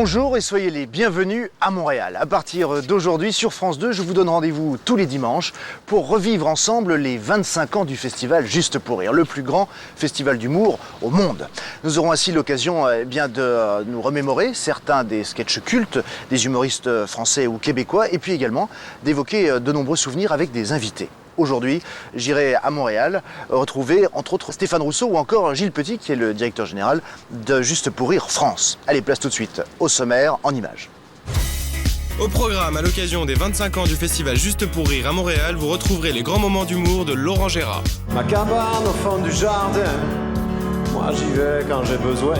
Bonjour et soyez les bienvenus à Montréal. À partir d'aujourd'hui, sur France 2, je vous donne rendez-vous tous les dimanches pour revivre ensemble les 25 ans du festival Juste pour rire, le plus grand festival d'humour au monde. Nous aurons ainsi l'occasion de nous remémorer certains des sketchs cultes des humoristes français ou québécois et puis également d'évoquer de nombreux souvenirs avec des invités. Aujourd'hui, j'irai à Montréal retrouver entre autres Stéphane Rousseau ou encore Gilles Petit qui est le directeur général de Juste pour rire France. Allez, place tout de suite au sommaire en images. Au programme, à l'occasion des 25 ans du festival Juste pour rire à Montréal, vous retrouverez les grands moments d'humour de Laurent Gérard. Ma cabane au fond du jardin, moi j'y vais quand j'ai besoin.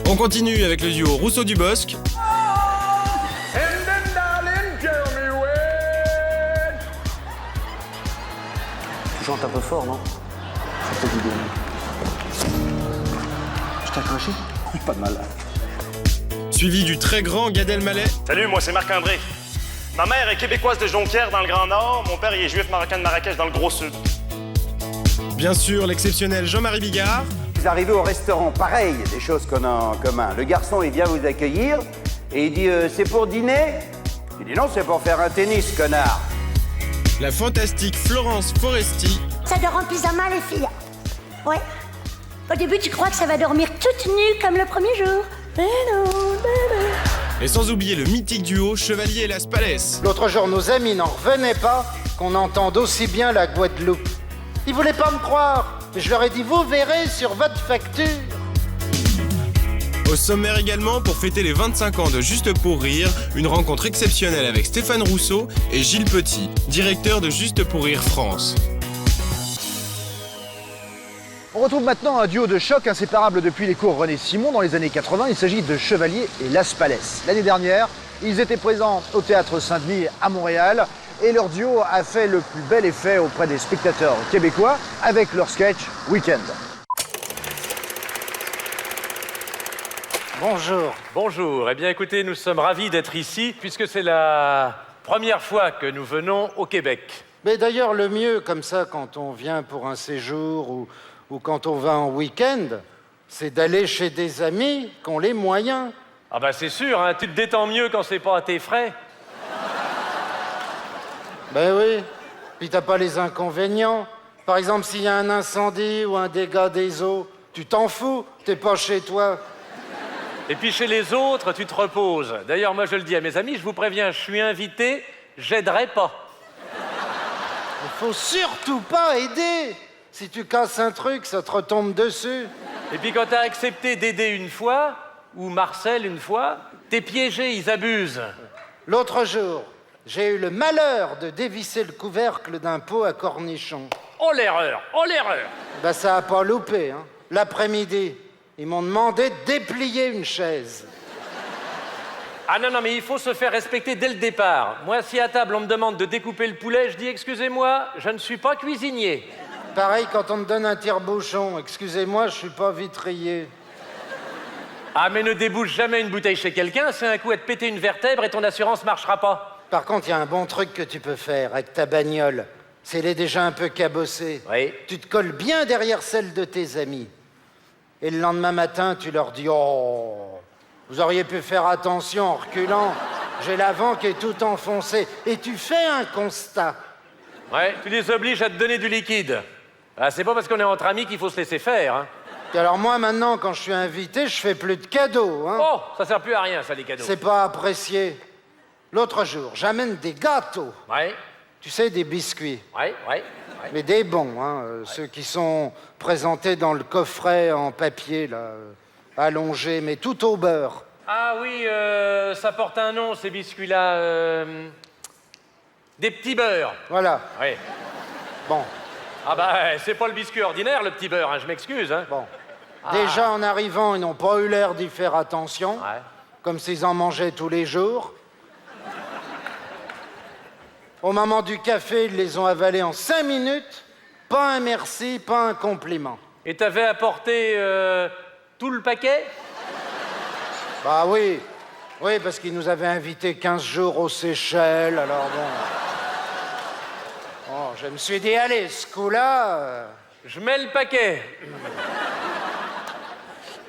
On continue avec le duo Rousseau-Dubosc. Tu chantes un peu fort, non? Ça fait du bien. Je t'ai accroché? Pas de mal. Suivi du très grand Gad Elmaleh. Salut, moi c'est Marc-André. Ma mère est québécoise de Jonquière dans le Grand Nord, mon père il est juif marocain de Marrakech dans le Gros Sud. Bien sûr, l'exceptionnel Jean-Marie Bigard. Vous arrivez au restaurant, pareil, il y a des choses qu'on a en commun. Le garçon, il vient vous accueillir et il dit c'est pour dîner? Il dit non, c'est pour faire un tennis, connard. La fantastique Florence Foresti. Ça dort en pyjama, les filles. Ouais. Au début, tu crois que ça va dormir toute nue comme le premier jour. Mais non, mais non. Et sans oublier le mythique duo Chevalier et Las Palais. L'autre jour, nos amis n'en revenaient pas qu'on entende aussi bien la Guadeloupe. Ils voulaient pas me croire, mais je leur ai dit, vous verrez sur votre facture. Au sommaire également, pour fêter les 25 ans de Juste pour rire, une rencontre exceptionnelle avec Stéphane Rousseau et Gilles Petit, directeur de Juste pour rire France. On retrouve maintenant un duo de choc inséparable depuis les cours René Simon dans les années 80. Il s'agit de Chevalier et Las Palais. L'année dernière, ils étaient présents au Théâtre Saint-Denis à Montréal et leur duo a fait le plus bel effet auprès des spectateurs québécois avec leur sketch Week-end. Bonjour. Bonjour. Eh bien, écoutez, nous sommes ravis d'être ici, puisque c'est la première fois que nous venons au Québec. Mais d'ailleurs, le mieux, comme ça, quand on vient pour un séjour ou quand on va en week-end, c'est d'aller chez des amis qui ont les moyens. Ah bah c'est sûr, hein, tu te détends mieux quand c'est pas à tes frais. Ben oui. Puis t'as pas les inconvénients. Par exemple, s'il y a un incendie ou un dégât des eaux, tu t'en fous, t'es pas chez toi. Et puis chez les autres, tu te reposes. D'ailleurs, moi je le dis à mes amis, je vous préviens, je suis invité, j'aiderai pas. Il faut surtout pas aider. Si tu casses un truc, ça te retombe dessus. Et puis quand t'as accepté d'aider une fois, ou Marcel une fois, t'es piégé, ils abusent. L'autre jour, j'ai eu le malheur de dévisser le couvercle d'un pot à cornichons. Oh l'erreur, oh l'erreur. Ben ça a pas loupé, hein. L'après-midi, ils m'ont demandé de déplier une chaise. Ah non, mais il faut se faire respecter dès le départ. Moi, si à table on me demande de découper le poulet, je dis excusez-moi, je ne suis pas cuisinier. Pareil quand on me donne un tire-bouchon. Excusez-moi, je suis pas vitrier. Ah, mais ne débouche jamais une bouteille chez quelqu'un, c'est un coup à te péter une vertèbre et ton assurance marchera pas. Par contre, il y a un bon truc que tu peux faire avec ta bagnole. C'est elle est déjà un peu cabossée. Oui. Tu te colles bien derrière celle de tes amis. Et le lendemain matin, tu leur dis « Oh, vous auriez pu faire attention en reculant. J'ai l'avant qui est tout enfoncé. » Et tu fais un constat. Ouais, tu les obliges à te donner du liquide. Ah, c'est pas parce qu'on est entre amis qu'il faut se laisser faire, hein. Et alors moi, maintenant, quand je suis invité, je fais plus de cadeaux, hein. Oh, ça sert plus à rien, ça, les cadeaux. C'est pas apprécié. L'autre jour, j'amène des gâteaux. Ouais. Tu sais, des biscuits. Ouais. Mais des bons, hein, ceux qui sont présentés dans le coffret en papier, là, allongé, mais tout au beurre. Ah oui, ça porte un nom, ces biscuits-là. Des petits beurres. Voilà. Oui. Bon. Ah bah, c'est pas le biscuit ordinaire, le petit beurre, hein, je m'excuse, hein. Bon. Déjà, en arrivant, ils n'ont pas eu l'air d'y faire attention. Ouais. Comme s'ils en mangeaient tous les jours. Au moment du café, ils les ont avalés en 5 minutes. Pas un merci, pas un compliment. Et t'avais apporté tout le paquet? Bah oui. Oui, parce qu'ils nous avaient invités 15 jours aux Seychelles, alors bon... Oh, je me suis dit, allez, ce coup-là... Je mets le paquet.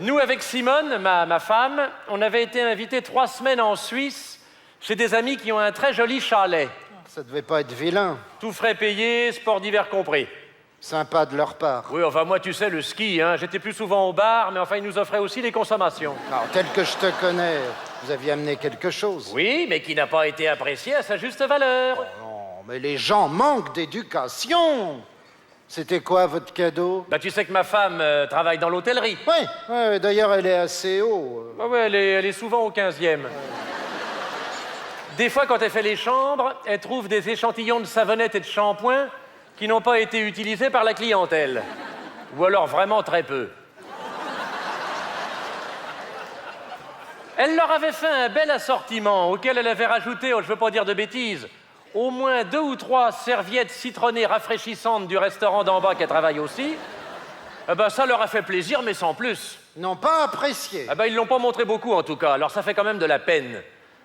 Nous, avec Simone, ma femme, on avait été invités 3 semaines en Suisse chez des amis qui ont un très joli chalet. Ça devait pas être vilain. Tout frais payé, sport d'hiver compris. Sympa de leur part. Oui, enfin, moi, tu sais, le ski, hein, j'étais plus souvent au bar, mais enfin, ils nous offraient aussi les consommations. Alors, tel que je te connais, vous aviez amené quelque chose. Oui, mais qui n'a pas été apprécié à sa juste valeur. Non, mais les gens manquent d'éducation. C'était quoi, votre cadeau? Bah, tu sais que ma femme travaille dans l'hôtellerie. Oui, d'ailleurs, elle est assez haut. Ah ouais, elle est souvent au 15e. Des fois, quand elle fait les chambres, elle trouve des échantillons de savonnette et de shampoing qui n'ont pas été utilisés par la clientèle. Ou alors vraiment très peu. Elle leur avait fait un bel assortiment auquel elle avait rajouté, oh, je veux pas dire de bêtises, au moins 2 ou 3 serviettes citronnées rafraîchissantes du restaurant d'en bas qu'elle travaille aussi. Eh ben, ça leur a fait plaisir, mais sans plus. Ils n'ont pas apprécié. Eh ben, ils l'ont pas montré beaucoup, en tout cas. Alors, ça fait quand même de la peine.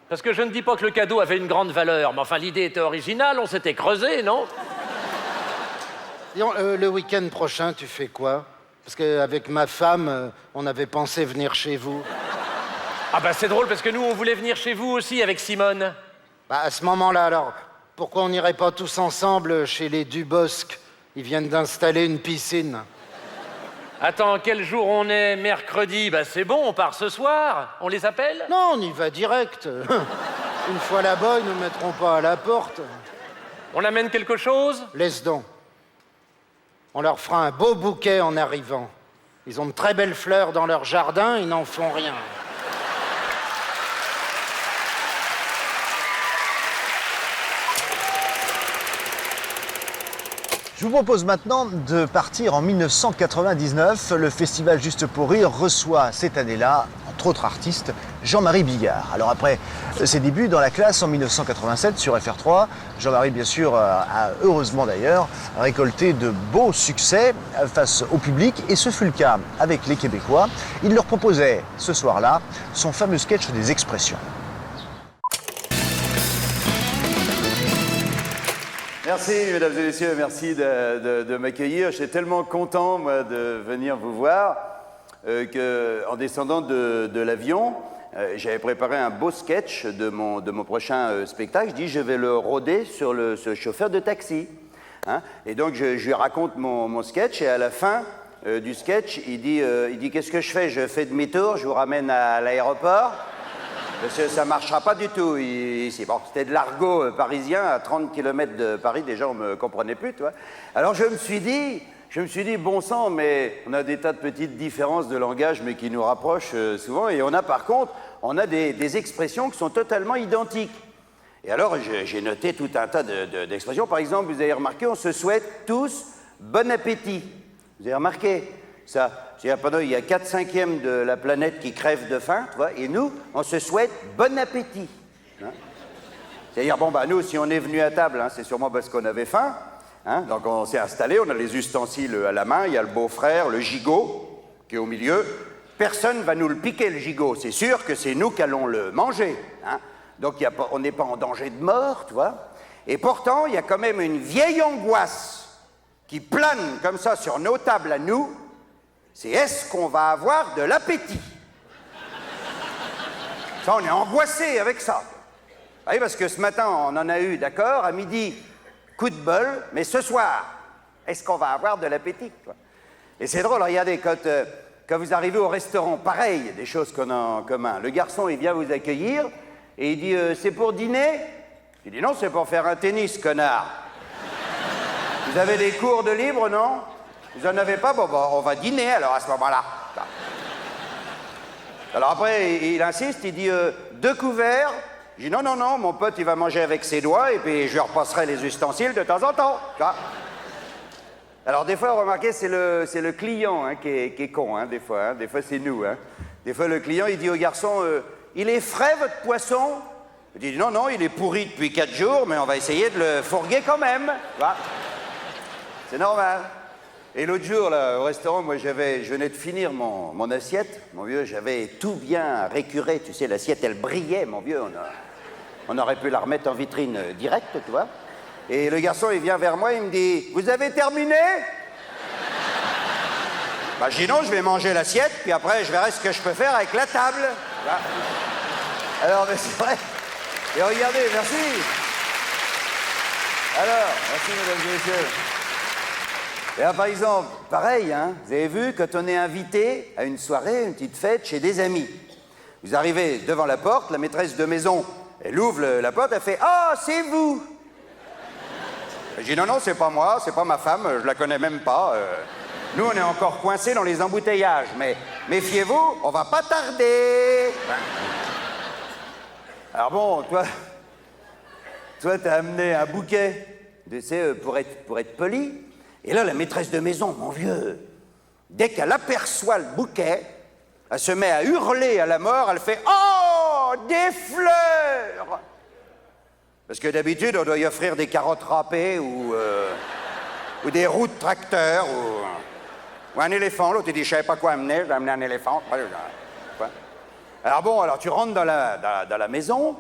Parce que je ne dis pas que le cadeau avait une grande valeur, mais enfin, l'idée était originale, on s'était creusé, non? Disons, le week-end prochain, tu fais quoi? Parce qu'avec ma femme, on avait pensé venir chez vous. Ah ben, c'est drôle, parce que nous, on voulait venir chez vous aussi, avec Simone. Bah, à ce moment-là, alors, pourquoi on n'irait pas tous ensemble chez les Dubosc? Ils viennent d'installer une piscine. Attends, quel jour on est? Mercredi? Bah c'est bon, on part ce soir. On les appelle? Non, on y va direct. Une fois là-bas, ils ne nous mettront pas à la porte. On amène quelque chose? Laisse donc. On leur fera un beau bouquet en arrivant. Ils ont de très belles fleurs dans leur jardin, ils n'en font rien. Je vous propose maintenant de partir en 1999. Le festival Juste pour Rire reçoit cette année-là, entre autres artistes, Jean-Marie Bigard. Alors après ses débuts dans la classe en 1987 sur FR3, Jean-Marie bien sûr a heureusement d'ailleurs récolté de beaux succès face au public et ce fut le cas avec les Québécois. Il leur proposait ce soir-là son fameux sketch des expressions. Merci, mesdames et messieurs, merci de m'accueillir. J'étais tellement content, moi, de venir vous voir qu'en descendant de l'avion, j'avais préparé un beau sketch de mon prochain spectacle. Je dis, je vais le rôder sur ce chauffeur de taxi. Hein? Et donc, je lui raconte mon sketch et à la fin du sketch, il dit qu'est-ce que je fais? Je fais demi-tour, je vous ramène à l'aéroport. Parce que ça ne marchera pas du tout ici. Bon, c'était de l'argot parisien, à 30 km de Paris, des gens ne me comprenaient plus, tu vois. Alors je me suis dit, bon sang, mais on a des tas de petites différences de langage, mais qui nous rapprochent souvent, et par contre, des expressions qui sont totalement identiques. Et alors, j'ai noté tout un tas d'expressions. Par exemple, vous avez remarqué, on se souhaite tous bon appétit. Vous avez remarqué ça? C'est-à-dire, il y a 4/5 de la planète qui crève de faim, tu vois, et nous, on se souhaite bon appétit. Hein? C'est-à-dire, bon, bah, nous, si on est venu à table, hein, c'est sûrement parce qu'on avait faim. Hein? Donc, on s'est installé, on a les ustensiles à la main, il y a le beau-frère, le gigot, qui est au milieu. Personne ne va nous le piquer, le gigot. C'est sûr que c'est nous qui allons le manger. Hein? Donc, on n'est pas en danger de mort, tu vois. Et pourtant, il y a quand même une vieille angoisse qui plane comme ça sur nos tables à nous. C'est est-ce qu'on va avoir de l'appétit? Ça, on est angoissé avec ça. Oui, parce que ce matin, on en a eu, d'accord, à midi, coup de bol, mais ce soir, est-ce qu'on va avoir de l'appétit? Et c'est drôle, regardez, quand vous arrivez au restaurant, pareil, des choses qu'on a en commun. Le garçon, il vient vous accueillir et il dit c'est pour dîner? Il dit non, c'est pour faire un tennis, connard. Vous avez des cours de libre, non? Vous en avez pas? Bon, on va dîner alors à ce moment-là. Alors après, il insiste, il dit 2 couverts. Je dis non, mon pote, il va manger avec ses doigts et puis je lui repasserai les ustensiles de temps en temps. Alors des fois, remarquez, c'est le client hein, qui est con, hein, des fois. Hein. Des fois, c'est nous. Hein. Des fois, le client, il dit au garçon il est frais, votre poisson? Il dit non, il est pourri depuis 4 jours, mais on va essayer de le fourguer quand même. C'est normal. Et l'autre jour, là, au restaurant, moi, je venais de finir mon assiette. Mon vieux, j'avais tout bien récuré. Tu sais, l'assiette, elle brillait, mon vieux. On aurait pu la remettre en vitrine directe, tu vois. Et le garçon, il vient vers moi, il me dit « Vous avez terminé ?» Bah, je dis non, je vais manger l'assiette, puis après, je verrai ce que je peux faire avec la table. Voilà. Alors, mais c'est vrai. Et regardez, merci. Alors, merci, mesdames et messieurs. Et là, par exemple, pareil, hein, vous avez vu, quand on est invité à une soirée, une petite fête chez des amis, vous arrivez devant la porte, la maîtresse de maison, elle ouvre la porte, elle fait « Ah, c'est vous !» Je dis « Non, non, c'est pas moi, c'est pas ma femme, je la connais même pas. Nous, on est encore coincés dans les embouteillages, mais méfiez-vous, on va pas tarder. » Alors bon, toi, t'as amené un bouquet, tu sais, pour être poli. Et là, la maîtresse de maison, mon vieux, dès qu'elle aperçoit le bouquet, elle se met à hurler à la mort, elle fait « Oh, des fleurs !» Parce que d'habitude, on doit y offrir des carottes râpées ou des roues de tracteur ou un éléphant. L'autre, il dit « Je savais pas quoi amener, je vais amener un éléphant. » Alors bon, alors tu rentres dans la maison.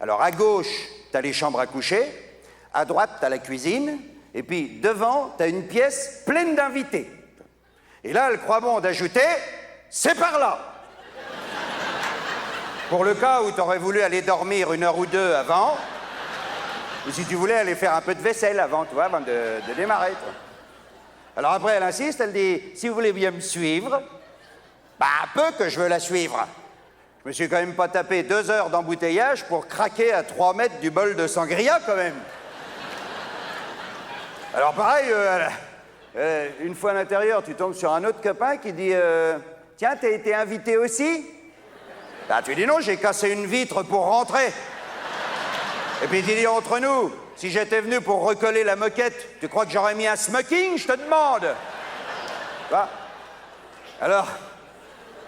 Alors à gauche, t'as les chambres à coucher. À droite, t'as la cuisine. Et puis devant, t'as une pièce pleine d'invités. Et là, elle croit bon d'ajouter « C'est par là !» Pour le cas où t'aurais voulu aller dormir 1 heure ou 2 avant, ou si tu voulais aller faire un peu de vaisselle avant, tu vois, avant de démarrer. Toi. Alors après, elle insiste, elle dit « Si vous voulez bien me suivre, bah un peu que je veux la suivre. » Je me suis quand même pas tapé 2 heures d'embouteillage pour craquer à 3 mètres du bol de sangria, quand même. Alors pareil, une fois à l'intérieur, tu tombes sur un autre copain qui dit « Tiens, t'as été invité aussi ?» Bah, tu dis « Non, j'ai cassé une vitre pour rentrer. » Et puis tu dis « Entre nous, si j'étais venu pour recoller la moquette, tu crois que j'aurais mis un smoking, je te demande ?» Bah. Alors,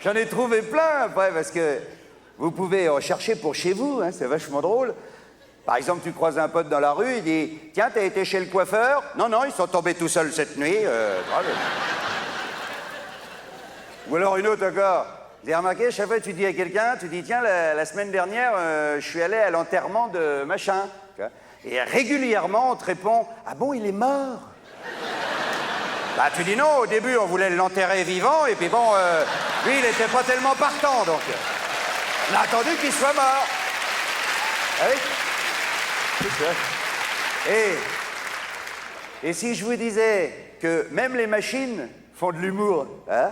j'en ai trouvé plein après, parce que vous pouvez en chercher pour chez vous, hein, c'est vachement drôle. Par exemple, tu croises un pote dans la rue, il dit « Tiens, t'as été chez le coiffeur ?» « Non, non, ils sont tombés tout seuls cette nuit. » Ou alors une autre encore. Vous avez remarqué, chaque fois que tu dis à quelqu'un, tu dis « Tiens, la semaine dernière, je suis allé à l'enterrement de machin. » Et régulièrement, on te répond « Ah bon, il est mort ?» Bah, tu dis non, au début, on voulait l'enterrer vivant, et puis bon, lui, il était pas tellement partant, donc on a attendu qu'il soit mort. Ah oui. Et si je vous disais que même les machines font de l'humour, hein,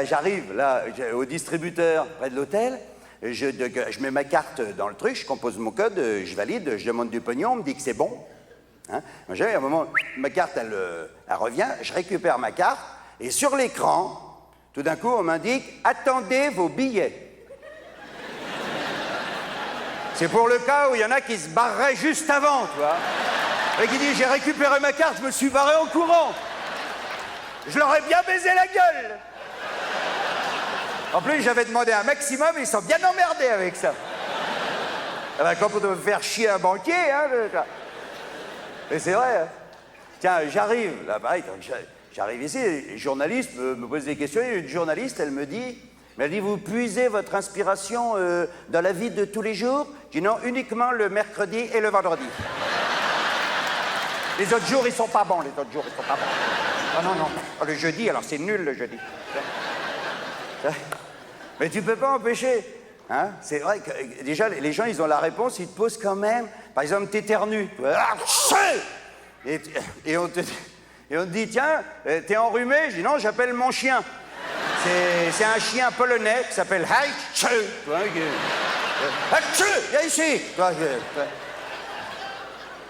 j'arrive là au distributeur près de l'hôtel, je mets ma carte dans le truc, je compose mon code, je valide, je demande du pognon, on me dit que c'est bon. Hein, à un moment, ma carte, elle revient, je récupère ma carte, et sur l'écran, tout d'un coup, on m'indique « Attendez vos billets ». C'est pour le cas où il y en a qui se barreraient juste avant, tu vois. Et qui dit « J'ai récupéré ma carte, je me suis barré en courant. Je leur ai bien baisé la gueule. » En plus, j'avais demandé un maximum, ils sont bien emmerdés avec ça. Ah ben, comme on doit faire chier un banquier, hein. Mais c'est vrai, hein. Tiens, j'arrive, là, pareil, j'arrive ici, les journalistes me posent des questions, et une journaliste, elle me dit, vous puisez votre inspiration dans la vie de tous les jours? Je dis non, uniquement le mercredi et le vendredi. Les autres jours, ils sont pas bons, Non, non. Oh, le jeudi, alors c'est nul le jeudi. Mais tu peux pas empêcher. Hein? C'est vrai que déjà, les gens, ils ont la réponse, ils te posent quand même. Par exemple, t'éternues. Et on te dit, tiens, t'es enrhumé? Je dis non, j'appelle mon chien. C'est un chien polonais qui s'appelle Haïtchou. Haïtchou, viens ici.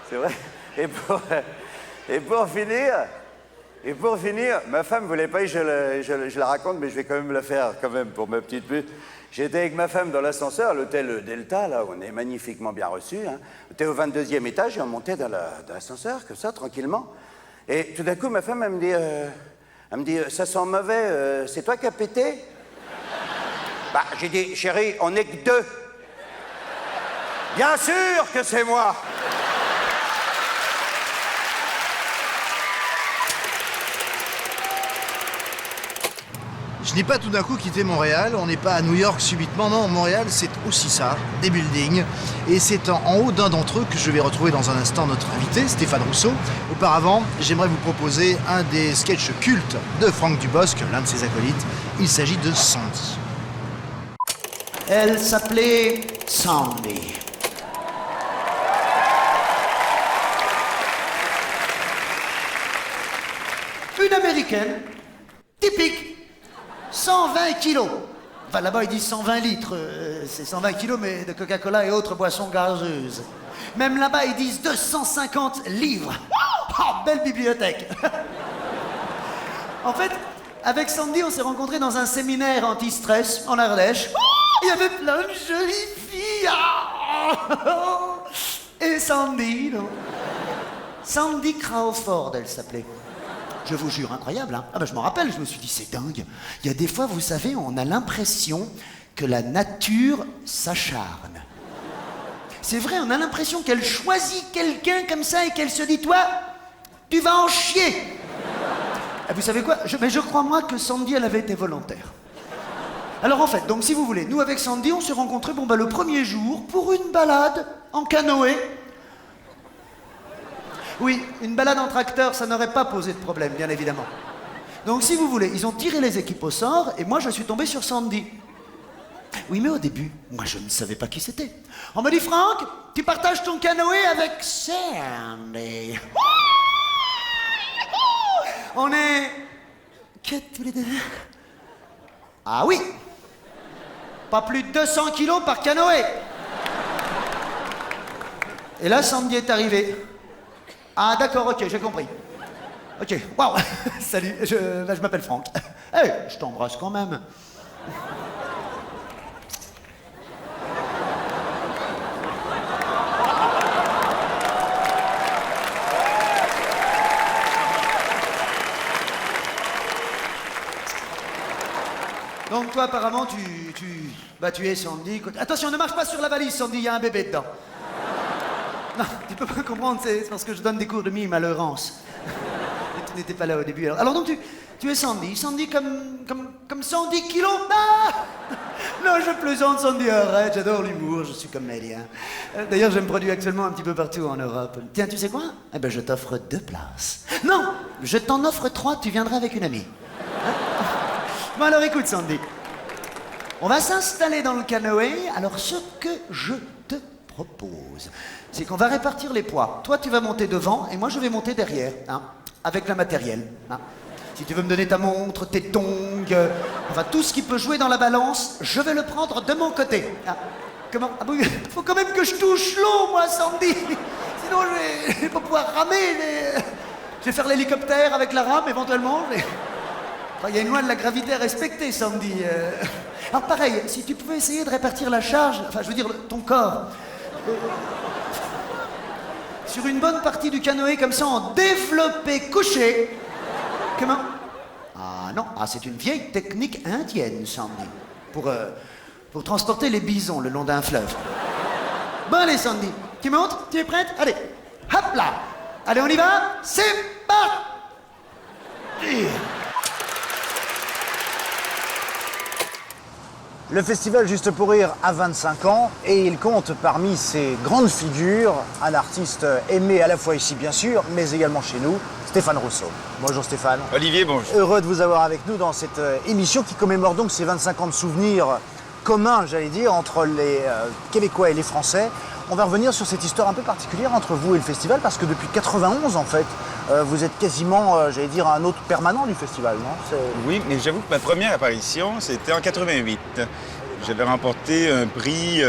C'est vrai. Et pour finir, ma femme voulait pas que je la raconte, mais je vais quand même la faire quand même pour ma petite pute. J'étais avec ma femme dans l'ascenseur à l'hôtel Delta, là où on est magnifiquement bien reçus. Hein. On était au 22e étage et on montait dans l'ascenseur, comme ça, tranquillement. Et tout d'un coup, ma femme, elle me dit, ça sent mauvais, c'est toi qui as pété? Bah, j'ai dit, chérie, on n'est que 2. Bien sûr que c'est moi. Je Je n'ai pas tout d'un coup quitté Montréal, on n'est pas à New York subitement, non, Montréal c'est aussi ça, des buildings. Et c'est en haut d'un d'entre eux que je vais retrouver dans un instant notre invité, Stéphane Rousseau. Auparavant, j'aimerais vous proposer un des sketchs cultes de Franck Dubosc, l'un de ses acolytes. Il s'agit de Sandy. Elle s'appelait Sandy. Une américaine, typique, 120 kilos. Enfin, là-bas, ils disent 120 litres. C'est 120 kilos, mais de Coca-Cola et autres boissons gazeuses. Même là-bas, ils disent 250 livres. Oh, belle bibliothèque. En fait, avec Sandy, on s'est rencontrés dans un séminaire anti-stress en Ardèche. Oh, il y avait plein de jolies filles. Ah. Et Sandy, non. Sandy Crawford, elle s'appelait. Je vous jure, incroyable, hein? Ah ben je m'en rappelle, je me suis dit, c'est dingue. Il y a des fois, vous savez, on a l'impression que la nature s'acharne. C'est vrai, on a l'impression qu'elle choisit quelqu'un comme ça et qu'elle se dit, toi, tu vas en chier. Et vous savez quoi? Mais je crois, moi, que Sandy, elle avait été volontaire. Alors en fait, donc si vous voulez, nous avec Sandy, on s'est rencontrés, le premier jour, pour une balade en canoë. Oui, une balade en tracteur, ça n'aurait pas posé de problème, bien évidemment. Donc, si vous voulez, ils ont tiré les équipes au sort et moi, je suis tombé sur Sandy. Oui, mais au début, moi, je ne savais pas qui c'était. On m'a dit, Franck, tu partages ton canoë avec Sandy. On est... que tous les deux? Ah oui! Pas plus de 200 kilos par canoë. Et là, Sandy est arrivée. Ah d'accord, ok, j'ai compris. Ok, waouh, salut, je m'appelle Franck. Hey, je t'embrasse quand même. Donc toi apparemment tu es Sandy. Attention, ne marche pas sur la valise Sandy, il y a un bébé dedans. Non, tu peux pas comprendre, c'est parce que je donne des cours de mime à Laurence. Et tu n'étais pas là au début. Alors donc tu es Sandy. Sandy comme 110 kilos. Ah non, je plaisante Sandy, arrête, j'adore l'humour, je suis comédien. D'ailleurs, je me produis actuellement un petit peu partout en Europe. Tiens, tu sais quoi? Eh ben, je t'offre 2 places. Non, je t'en offre 3, tu viendras avec une amie. Hein? Bon alors écoute Sandy. On va s'installer dans le canoë. Alors ce que je te propose, c'est qu'on va répartir les poids. Toi, tu vas monter devant et moi, je vais monter derrière, hein, avec le matériel. Hein. Si tu veux me donner ta montre, tes tongs, enfin tout ce qui peut jouer dans la balance, je vais le prendre de mon côté. Hein. Comment? Ah oui, faut quand même que je touche l'eau, moi, Sandy. Sinon, je vais pas pouvoir ramer. Je vais faire l'hélicoptère avec la rame, éventuellement. Enfin, il y a une loi de la gravité à respecter, Sandy. Alors pareil, si tu pouvais essayer de répartir la charge, enfin, je veux dire, ton corps... sur une bonne partie du canoë, comme ça, en développé couché. Comment? Ah non, c'est une vieille technique indienne, Sandy. Pour transporter les bisons le long d'un fleuve. Bon, allez, Sandy, tu montes? Tu es prête? Allez, hop là. Allez, on y va? C'est parti. Le festival Juste pour Rire a 25 ans et il compte parmi ses grandes figures un artiste aimé à la fois ici bien sûr, mais également chez nous, Stéphane Rousseau. Bonjour Stéphane. Olivier, bonjour. Heureux de vous avoir avec nous dans cette émission qui commémore donc ces 25 ans de souvenirs communs, j'allais dire, entre les Québécois et les Français. On va revenir sur cette histoire un peu particulière entre vous et le festival parce que depuis 91 en fait, vous êtes quasiment, j'allais dire, un hôte permanent du festival, non? Oui, mais j'avoue que ma première apparition, c'était en 88. J'avais remporté un prix,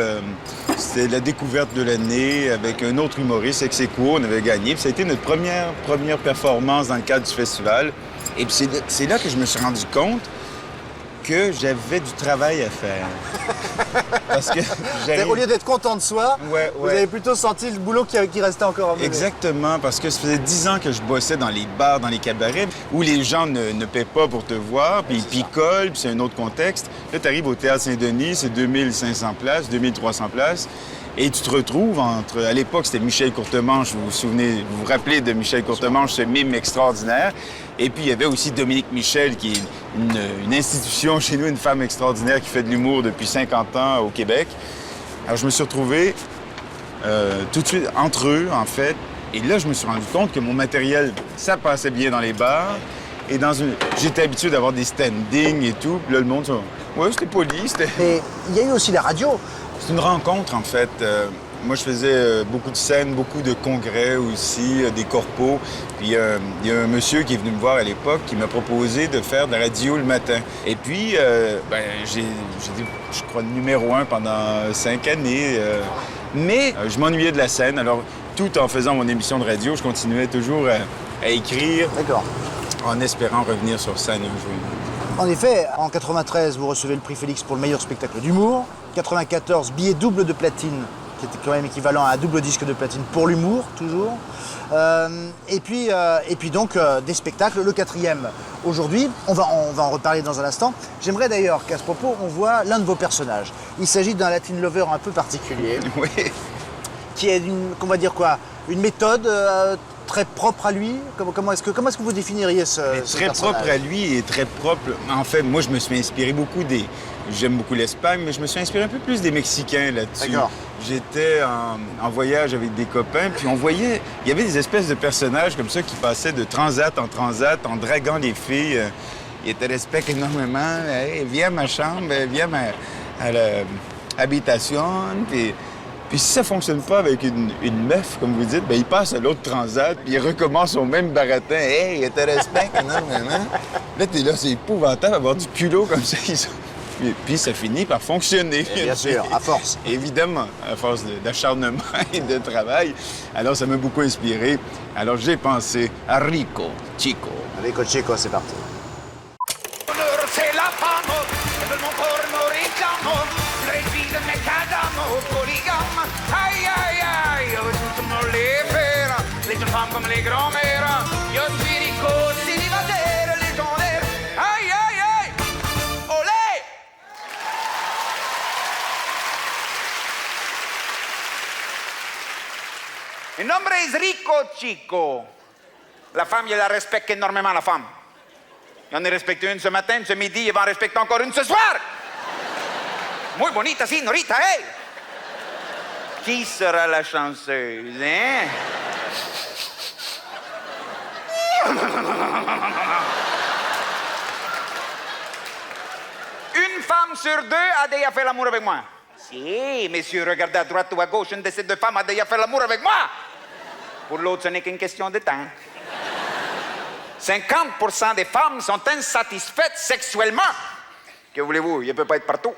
c'était la découverte de l'année avec un autre humoriste, Ex-Aequo, on avait gagné. Puis ça a été notre première performance dans le cadre du festival. Et puis c'est là que je me suis rendu compte que j'avais du travail à faire. Parce que au lieu d'être content de soi, vous avez plutôt senti le boulot qui restait encore à mener. Exactement, parce que ça faisait 10 ans que je bossais dans les bars, dans les cabarets, où les gens ne paient pas pour te voir, puis ils picolent, puis c'est un autre contexte. Là, tu arrives au Théâtre Saint-Denis, c'est 2500 places, 2300 places. Et tu te retrouves entre... À l'époque, c'était Michel Courtemanche. Vous vous rappelez de Michel Courtemanche, ce mime extraordinaire. Et puis, il y avait aussi Dominique Michel, qui est une institution chez nous, une femme extraordinaire qui fait de l'humour depuis 50 ans au Québec. Alors, je me suis retrouvé tout de suite entre eux, en fait. Et là, je me suis rendu compte que mon matériel, ça passait bien dans les bars. Et j'étais habitué d'avoir des standings et tout. Puis là, le monde, ouais, c'était poli, c'était... Et il y a eu aussi la radio. C'est une rencontre, en fait. Moi, je faisais beaucoup de scènes, beaucoup de congrès aussi, des corpos. Puis il y a un monsieur qui est venu me voir à l'époque qui m'a proposé de faire de la radio le matin. Et puis, j'ai été, je crois, numéro 1 pendant 5 années. Mais je m'ennuyais de la scène. Alors, tout en faisant mon émission de radio, je continuais toujours à écrire. D'accord. En espérant revenir sur scène un jour. En effet, en 93, vous recevez le prix Félix pour le meilleur spectacle d'humour. 94, billet double de platine, qui était quand même équivalent à un double disque de platine pour l'humour, toujours. Et puis donc, des spectacles. Le 4e, aujourd'hui, on va en reparler dans un instant. J'aimerais d'ailleurs qu'à ce propos, on voit l'un de vos personnages. Il s'agit d'un Latin lover un peu particulier. Oui. Qui est une méthode très propre à lui. Comment est-ce que vous définiriez ce très personnage? Propre à lui et très propre. En fait, moi, je me suis inspiré beaucoup J'aime beaucoup l'Espagne, mais je me suis inspiré un peu plus des Mexicains là-dessus. D'accord. J'étais en voyage avec des copains, puis on voyait... Il y avait des espèces de personnages comme ça qui passaient de transat en draguant les filles. Ils te respectent énormément. Hey, viens à ma chambre, viens à l'habitation. Puis si ça ne fonctionne pas avec une meuf, comme vous dites, bien, il passe à l'autre transat, puis il recommence au même baratin. Hey, il te respecte énormément. Là, t'es là, c'est épouvantable d'avoir du culot comme ça. Puis ça finit par fonctionner. Et bien sûr, à force. Évidemment, à force d'acharnement et de travail. Alors, ça m'a beaucoup inspiré. Alors, j'ai pensé à Rico Chico. Rico Chico, c'est parti. Comme les grands-mères, yo suis Rico, célibataire légendaire. Aïe, aïe, aïe, olé! Mi nombre es Rico Chico. La femme, je la respecte énormément, la femme. J'en ai respecté une ce matin, ce midi, il va en respecter encore une ce soir. Muy bonita, señorita, hey! Qui sera la chanceuse, hein? Une femme sur deux a déjà fait l'amour avec moi. Si, messieurs, regardez à droite ou à gauche, une de ces deux femmes a déjà fait l'amour avec moi. Pour l'autre, ce n'est qu'une question de temps. 50% des femmes sont insatisfaites sexuellement. Que voulez-vous, il ne peut pas être partout.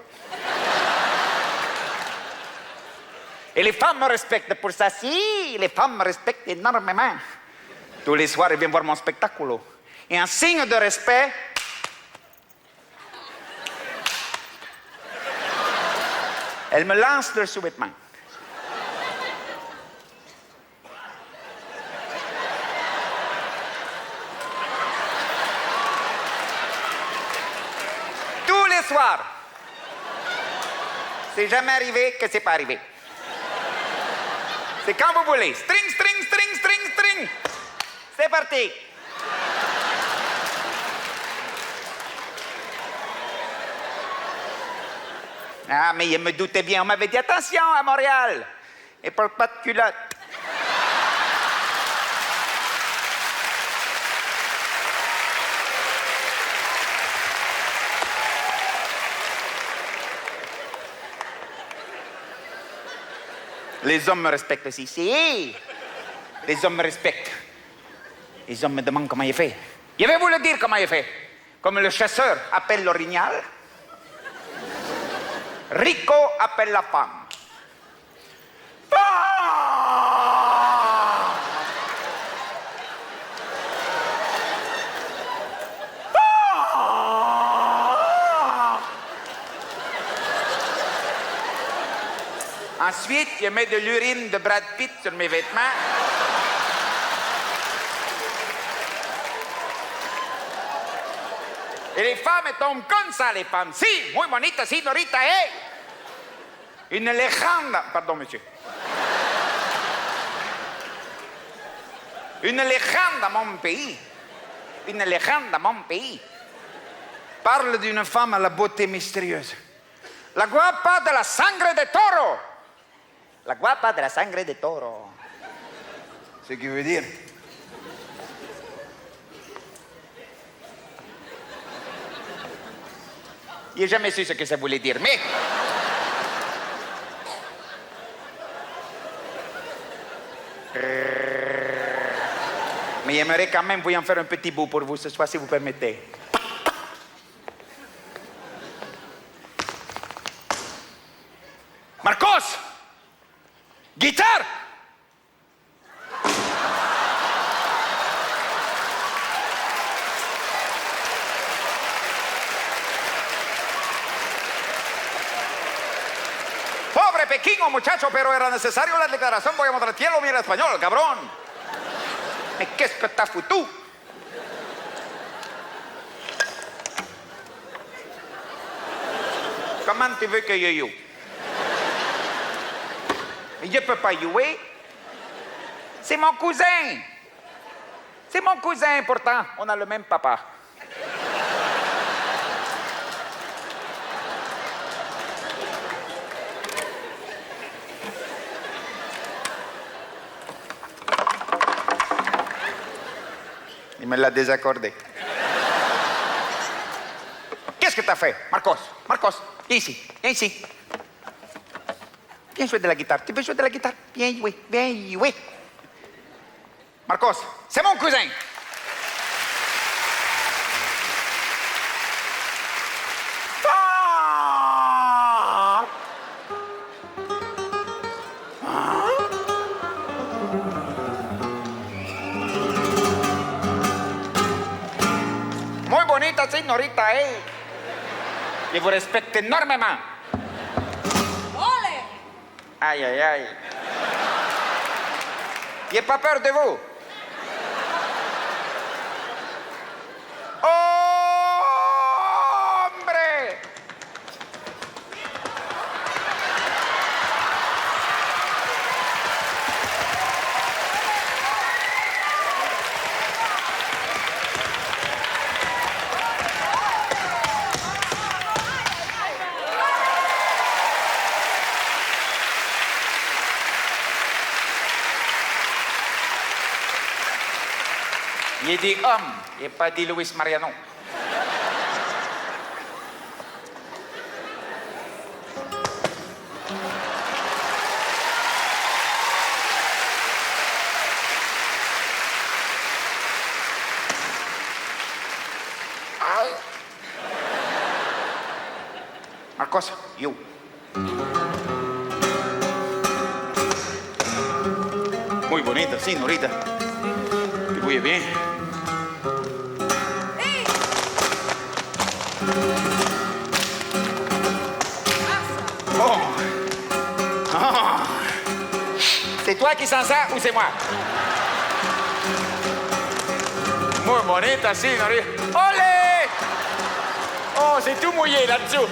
Et les femmes me respectent pour ça. Si, les femmes me respectent énormément. Tous les soirs, elles viennent voir mon spectacle. Et en signe de respect, elles me lancent leurs sous-vêtements. Tous les soirs. C'est jamais arrivé que c'est pas arrivé. C'est quand vous voulez. String, string, string, string, string. C'est parti. Ah, mais je me doutais bien. On m'avait dit attention à Montréal. Et porte pas de culotte. Les hommes me respectent aussi. Si, les hommes me respectent. Les hommes me demandent comment il fait. Je vais vous le dire comment il fait. Comme le chasseur appelle l'orignal, Rico appelle la femme. Ensuite, je mets de l'urine de Brad Pitt sur mes vêtements. Et les femmes elles tombent comme ça, les femmes. Si, muy bonita, señorita, hey! Une légende. Pardon, monsieur. Une légende à mon pays. Une légende à mon pays. Parle d'une femme à la beauté mystérieuse. La guapa de la sangre de taureau. La guapa de la sangre de taureau. Ce qui veut dire... Il n'a jamais su ce que ça voulait dire, mais... Mais j'aimerais quand même vous en faire un petit bout pour vous ce soir, si vous permettez. Marcos! Guitare! Pobre pequeño muchacho, pero era necesario la declaración. Voy a mostrar cielo, mira español, cabrón. Mais qu'est-ce que t'as foutu? Comment tu veux que je joue? Je peux pas jouer. C'est mon cousin. C'est mon cousin, pourtant. On a le même papa. Il me l'a désaccordé. Qu'est-ce que t'as fait, Marcos? Marcos, viens ici, viens ici. Viens jouer de la guitare. Tu veux jouer de la guitare? Viens jouer, viens jouer. Marcos, c'est mon cousin. Muy bonita señorita, ¿eh? Je vous respecte énormément. Aïe, aïe, aïe. J'ai pas peur de vous. Hombre! Il dit homme, il n'a pas dit Luis Mariano. Marcos, you. Muy bonita, señorita. Te voy bien. Oh. Oh. C'est toi qui sens ça ou c'est moi? Muy bonita, señorita. Olé! Oh, c'est tout mouillé là-dessous.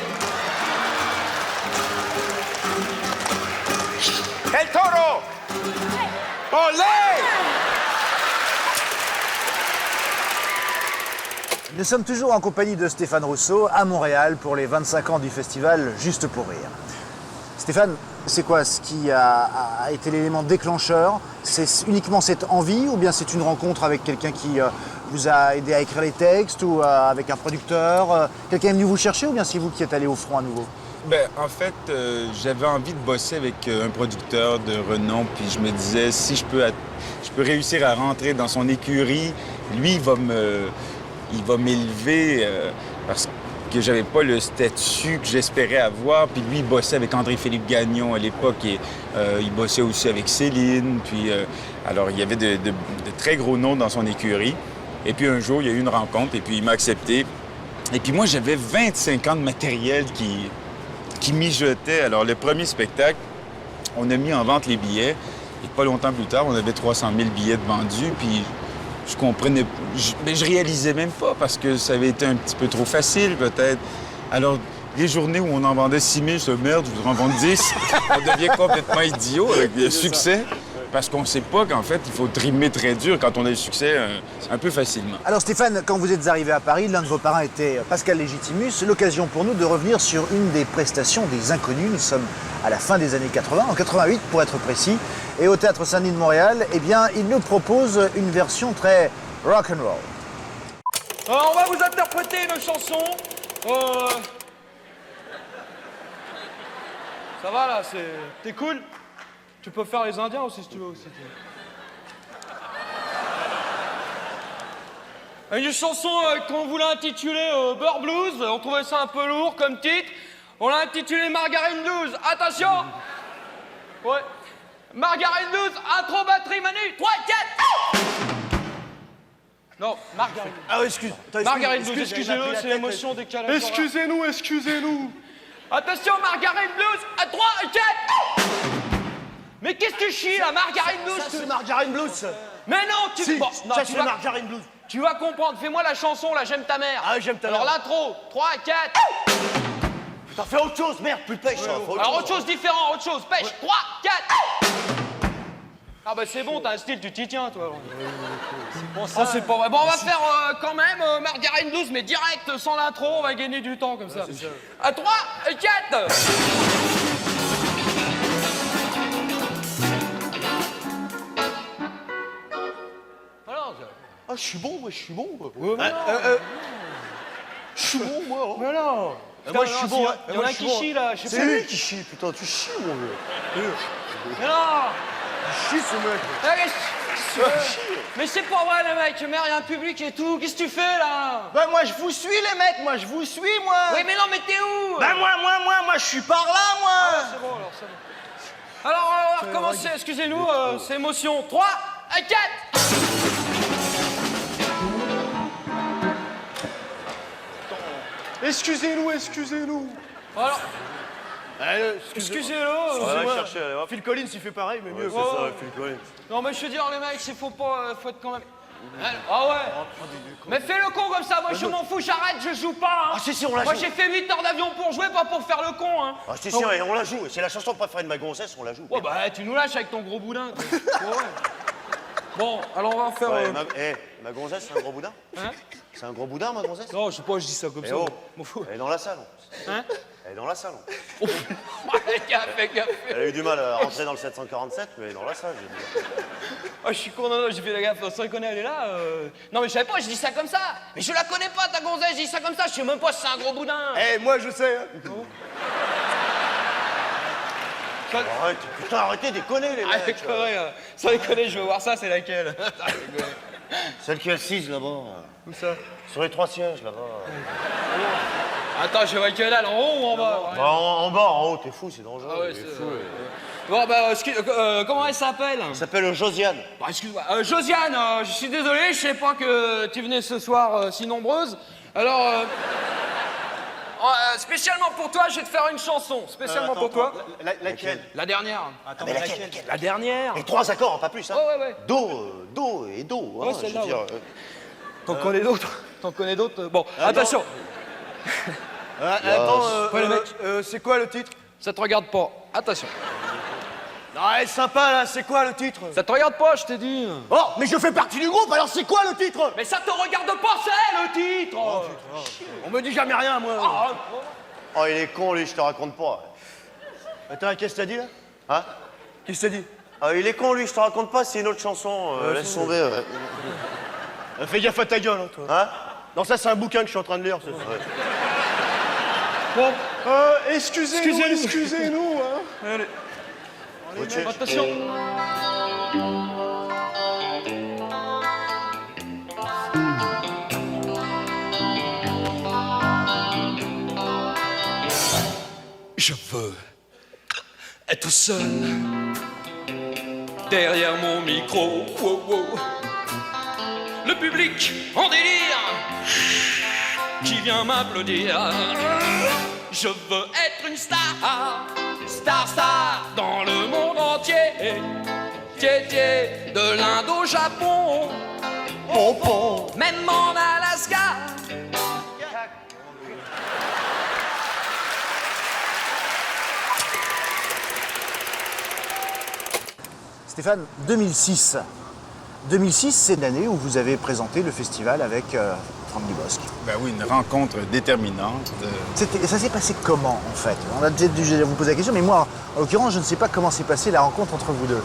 El toro! Olé! Nous sommes toujours en compagnie de Stéphane Rousseau à Montréal pour les 25 ans du festival Juste pour rire. Stéphane, c'est quoi ce qui a été l'élément déclencheur? C'est uniquement cette envie ou bien c'est une rencontre avec quelqu'un qui vous a aidé à écrire les textes ou avec un producteur? Quelqu'un est venu vous chercher ou bien c'est vous qui êtes allé au front à nouveau? Ben, en fait, j'avais envie de bosser avec un producteur de renom, puis je me disais, si je peux réussir à rentrer dans son écurie, lui, il va m'élever parce que j'avais pas le statut que j'espérais avoir. Puis lui, il bossait avec André-Philippe Gagnon à l'époque et il bossait aussi avec Céline. Puis alors, il y avait de très gros noms dans son écurie. Et puis un jour, il y a eu une rencontre et puis il m'a accepté. Et puis moi, j'avais 25 ans de matériel qui mijotait. Alors, le premier spectacle, on a mis en vente les billets. Et pas longtemps plus tard, on avait 300 000 billets de vendus. Puis je comprenais... je réalisais même pas parce que ça avait été un petit peu trop facile, peut-être. Alors, Les journées où on en vendait 6 000, je dis, merde, je voudrais en vendre 10. On devient complètement idiot avec le succès. Parce qu'on ne sait pas qu'en fait, il faut trimer très dur quand on a le succès un peu facilement. Alors Stéphane, quand vous êtes arrivé à Paris, l'un de vos parrains était Pascal Légitimus. L'occasion pour nous de revenir sur une des prestations des Inconnus. Nous sommes à la fin des années 80, en 88 pour être précis. Et au Théâtre Saint-Denis de Montréal, eh bien, il nous propose une version très rock'n'roll. On va vous interpréter une chanson. Ça va là, t'es cool? Tu peux faire les Indiens aussi si tu veux aussi. Une chanson qu'on voulait intituler Beurre Blues. On trouvait ça un peu lourd comme titre. On l'a intitulé Margarine Blues. Attention. Ouais. Margarine Blues, intro batterie Manu. 3, 4. Non, Margarine. Ah oui, excuse. Margarine Blues, excusez-le, c'est l'émotion des calèches. Excusez-nous. Attention, Margarine Blues, à 3 et 4. Mais qu'est-ce que tu chies, la Margarine Blues? Ça, c'est Margarine Blues. Mais non, tu... Si, bon, non, ça, tu c'est vas... Margarine Blues. Tu vas comprendre, fais-moi la chanson, là, J'aime ta mère. Ah, J'aime ta mère. Alors l'intro, 3 et 4. Putain, fais autre chose, merde, plus de pêche. Alors autre chose différent, autre chose, pêche, 3, 4. Ah bah c'est bon, t'as un style, tu t'y tiens, toi. Bon, ça, c'est pas vrai. Bon, on va faire quand même Margarine Blues, mais direct, sans l'intro, on va gagner du temps, comme ça. À 3 et 4. Ah, je suis bon, moi. Je suis bon, moi. Mais non. Moi, je suis bon. Il y en a qui chie, là, je sais pas. C'est lui qui chie, putain, tu chies, mon vieux. Mais non. Il chie, ce mec. Mais c'est pas vrai, les mecs, merde, il y a un public et tout. Qu'est-ce que tu fais, là? Bah, moi, je vous suis, les mecs, moi, je vous suis, moi. Oui, mais non, mais t'es où? Bah, moi, je suis par là, moi. Ah, c'est bon, alors, c'est bon. Alors, on va recommencer, excusez-nous, c'est émotion. 3 et 4. Excusez-nous. Alors, Excusez-le. Phil Collins, il fait pareil, mais mieux. c'est ça, Phil Collins. non, mais je veux dire, les mecs, faut être quand même... Ah ouais. Mais fais le con comme ça, moi je m'en fous, j'arrête, je joue pas. Hein. Ah, si, on la Moi joue. j'ai fait 8 heures d'avion pour jouer, pas pour faire le con. Hein. Ah, si, on la joue. C'est la chanson préférée de ma gonzesse, on la joue. Ouais, bah tu nous lâches avec ton gros boudin. Quoi. Ouais. Bon, alors on va en faire... ma gonzesse, c'est un gros boudin? Hein? C'est un gros boudin, ma gonzesse? Non, je sais pas, je dis ça comme ça. M'en fous. Elle est dans la salle. Hein? Elle est dans la salle. Fais gaffe. Elle a eu du mal à rentrer dans le 747, mais elle est dans la salle, j'ai dit. Oh, je suis con, non, j'ai fait la gaffe, sans déconner, elle est là. Non, mais je savais pas, je dis ça comme ça. Mais je la connais pas, ta gonzesse, je dis ça comme ça, je sais même pas si c'est un gros boudin. Moi, je sais. Hein. Arrêtez de déconner, les mecs. Sans déconner, je veux voir ça, c'est laquelle? Celle qui est assise là-bas. Où ça? Sur les 3 sièges là-bas. Attends, je vois que là, en haut ou en bas? Bah, en bas, en haut, t'es fou, c'est dangereux. Ah ouais, c'est fou. Bon, bah, comment elle s'appelle? Elle s'appelle Josiane. Bah, excuse-moi. Josiane, je suis désolé, je sais pas que tu venais ce soir si nombreuse. Alors, spécialement pour toi, je vais te faire une chanson. Spécialement pour toi. Laquelle? La dernière. Attends, mais laquelle? La dernière. Et 3 accords, pas plus, hein? Ouais. Do et do. Ouais, Hein, celle-là, je veux dire, T'en connais d'autres? T'en connais d'autres? Bon, attention. c'est quoi le titre? Ça te regarde pas. Attention. Non, elle est sympa, là, c'est quoi le titre? Ça te regarde pas, je t'ai dit. Oh, mais je fais partie du groupe, alors c'est quoi le titre? Mais ça te regarde pas, c'est le titre. On me dit jamais rien, moi. Oh, il est con, lui, je te raconte pas. Attends, qu'est-ce que t'as dit, là? Hein? Qu'est-ce que t'as dit? Il est con, lui, je te raconte pas, c'est une autre chanson. Laisse tomber. Fais gaffe à ta gueule, hein, toi. Hein? Non, ça, c'est un bouquin que je suis en train de lire. Ça. Bon, excusez-nous, hein. allez. Ok. Attention. Je veux être seul derrière mon micro. Wow, wow. Le public en délire qui vient m'applaudir. Je veux être une star, star dans le monde entier. De l'Inde au Japon, même en Alaska. Stéphane, 2006. 2006, c'est l'année où vous avez présenté le festival avec Franck Dubosc. Ben oui, une rencontre déterminante. Ça s'est passé comment, en fait? On a peut-être dû vous poser la question, mais moi, en l'occurrence, je ne sais pas comment s'est passée la rencontre entre vous deux.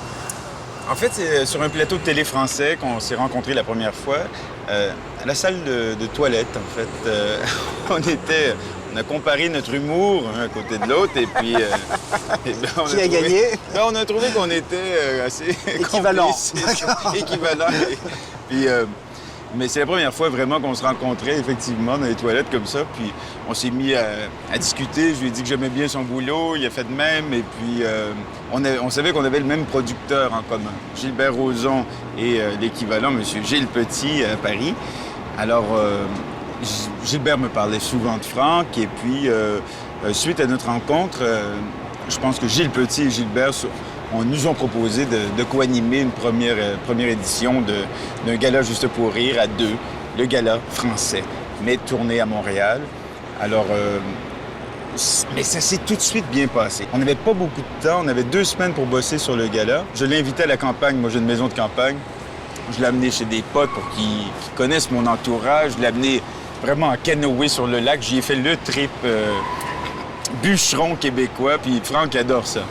En fait, c'est sur un plateau de télé français qu'on s'est rencontrés la première fois, à la salle de toilette, en fait. On a comparé notre humour un à côté de l'autre, et puis... Qui a gagné? Ben, on a trouvé qu'on était assez équivalents. Équivalents. Puis, mais c'est la première fois vraiment qu'on se rencontrait, effectivement, dans les toilettes comme ça. Puis on s'est mis à discuter. Je lui ai dit que j'aimais bien son boulot. Il a fait de même. Et puis on savait qu'on avait le même producteur en commun, Gilbert Rozon et l'équivalent, M. Gilles Petit, à Paris. Alors, Gilbert me parlait souvent de Franck. Et puis, suite à notre rencontre, je pense que Gilles Petit et Gilbert nous ont proposé de co-animer une première édition d'un gala Juste pour rire à deux, le gala français, mais tourné à Montréal. Alors, mais ça s'est tout de suite bien passé. On n'avait pas beaucoup de temps, on avait 2 semaines pour bosser sur le gala. Je l'ai invité à la campagne, moi j'ai une maison de campagne. Je l'ai amené chez des potes pour qu'ils connaissent mon entourage. Je l'ai amené vraiment en canoë sur le lac. J'y ai fait le trip bûcheron québécois, puis Franck adore ça.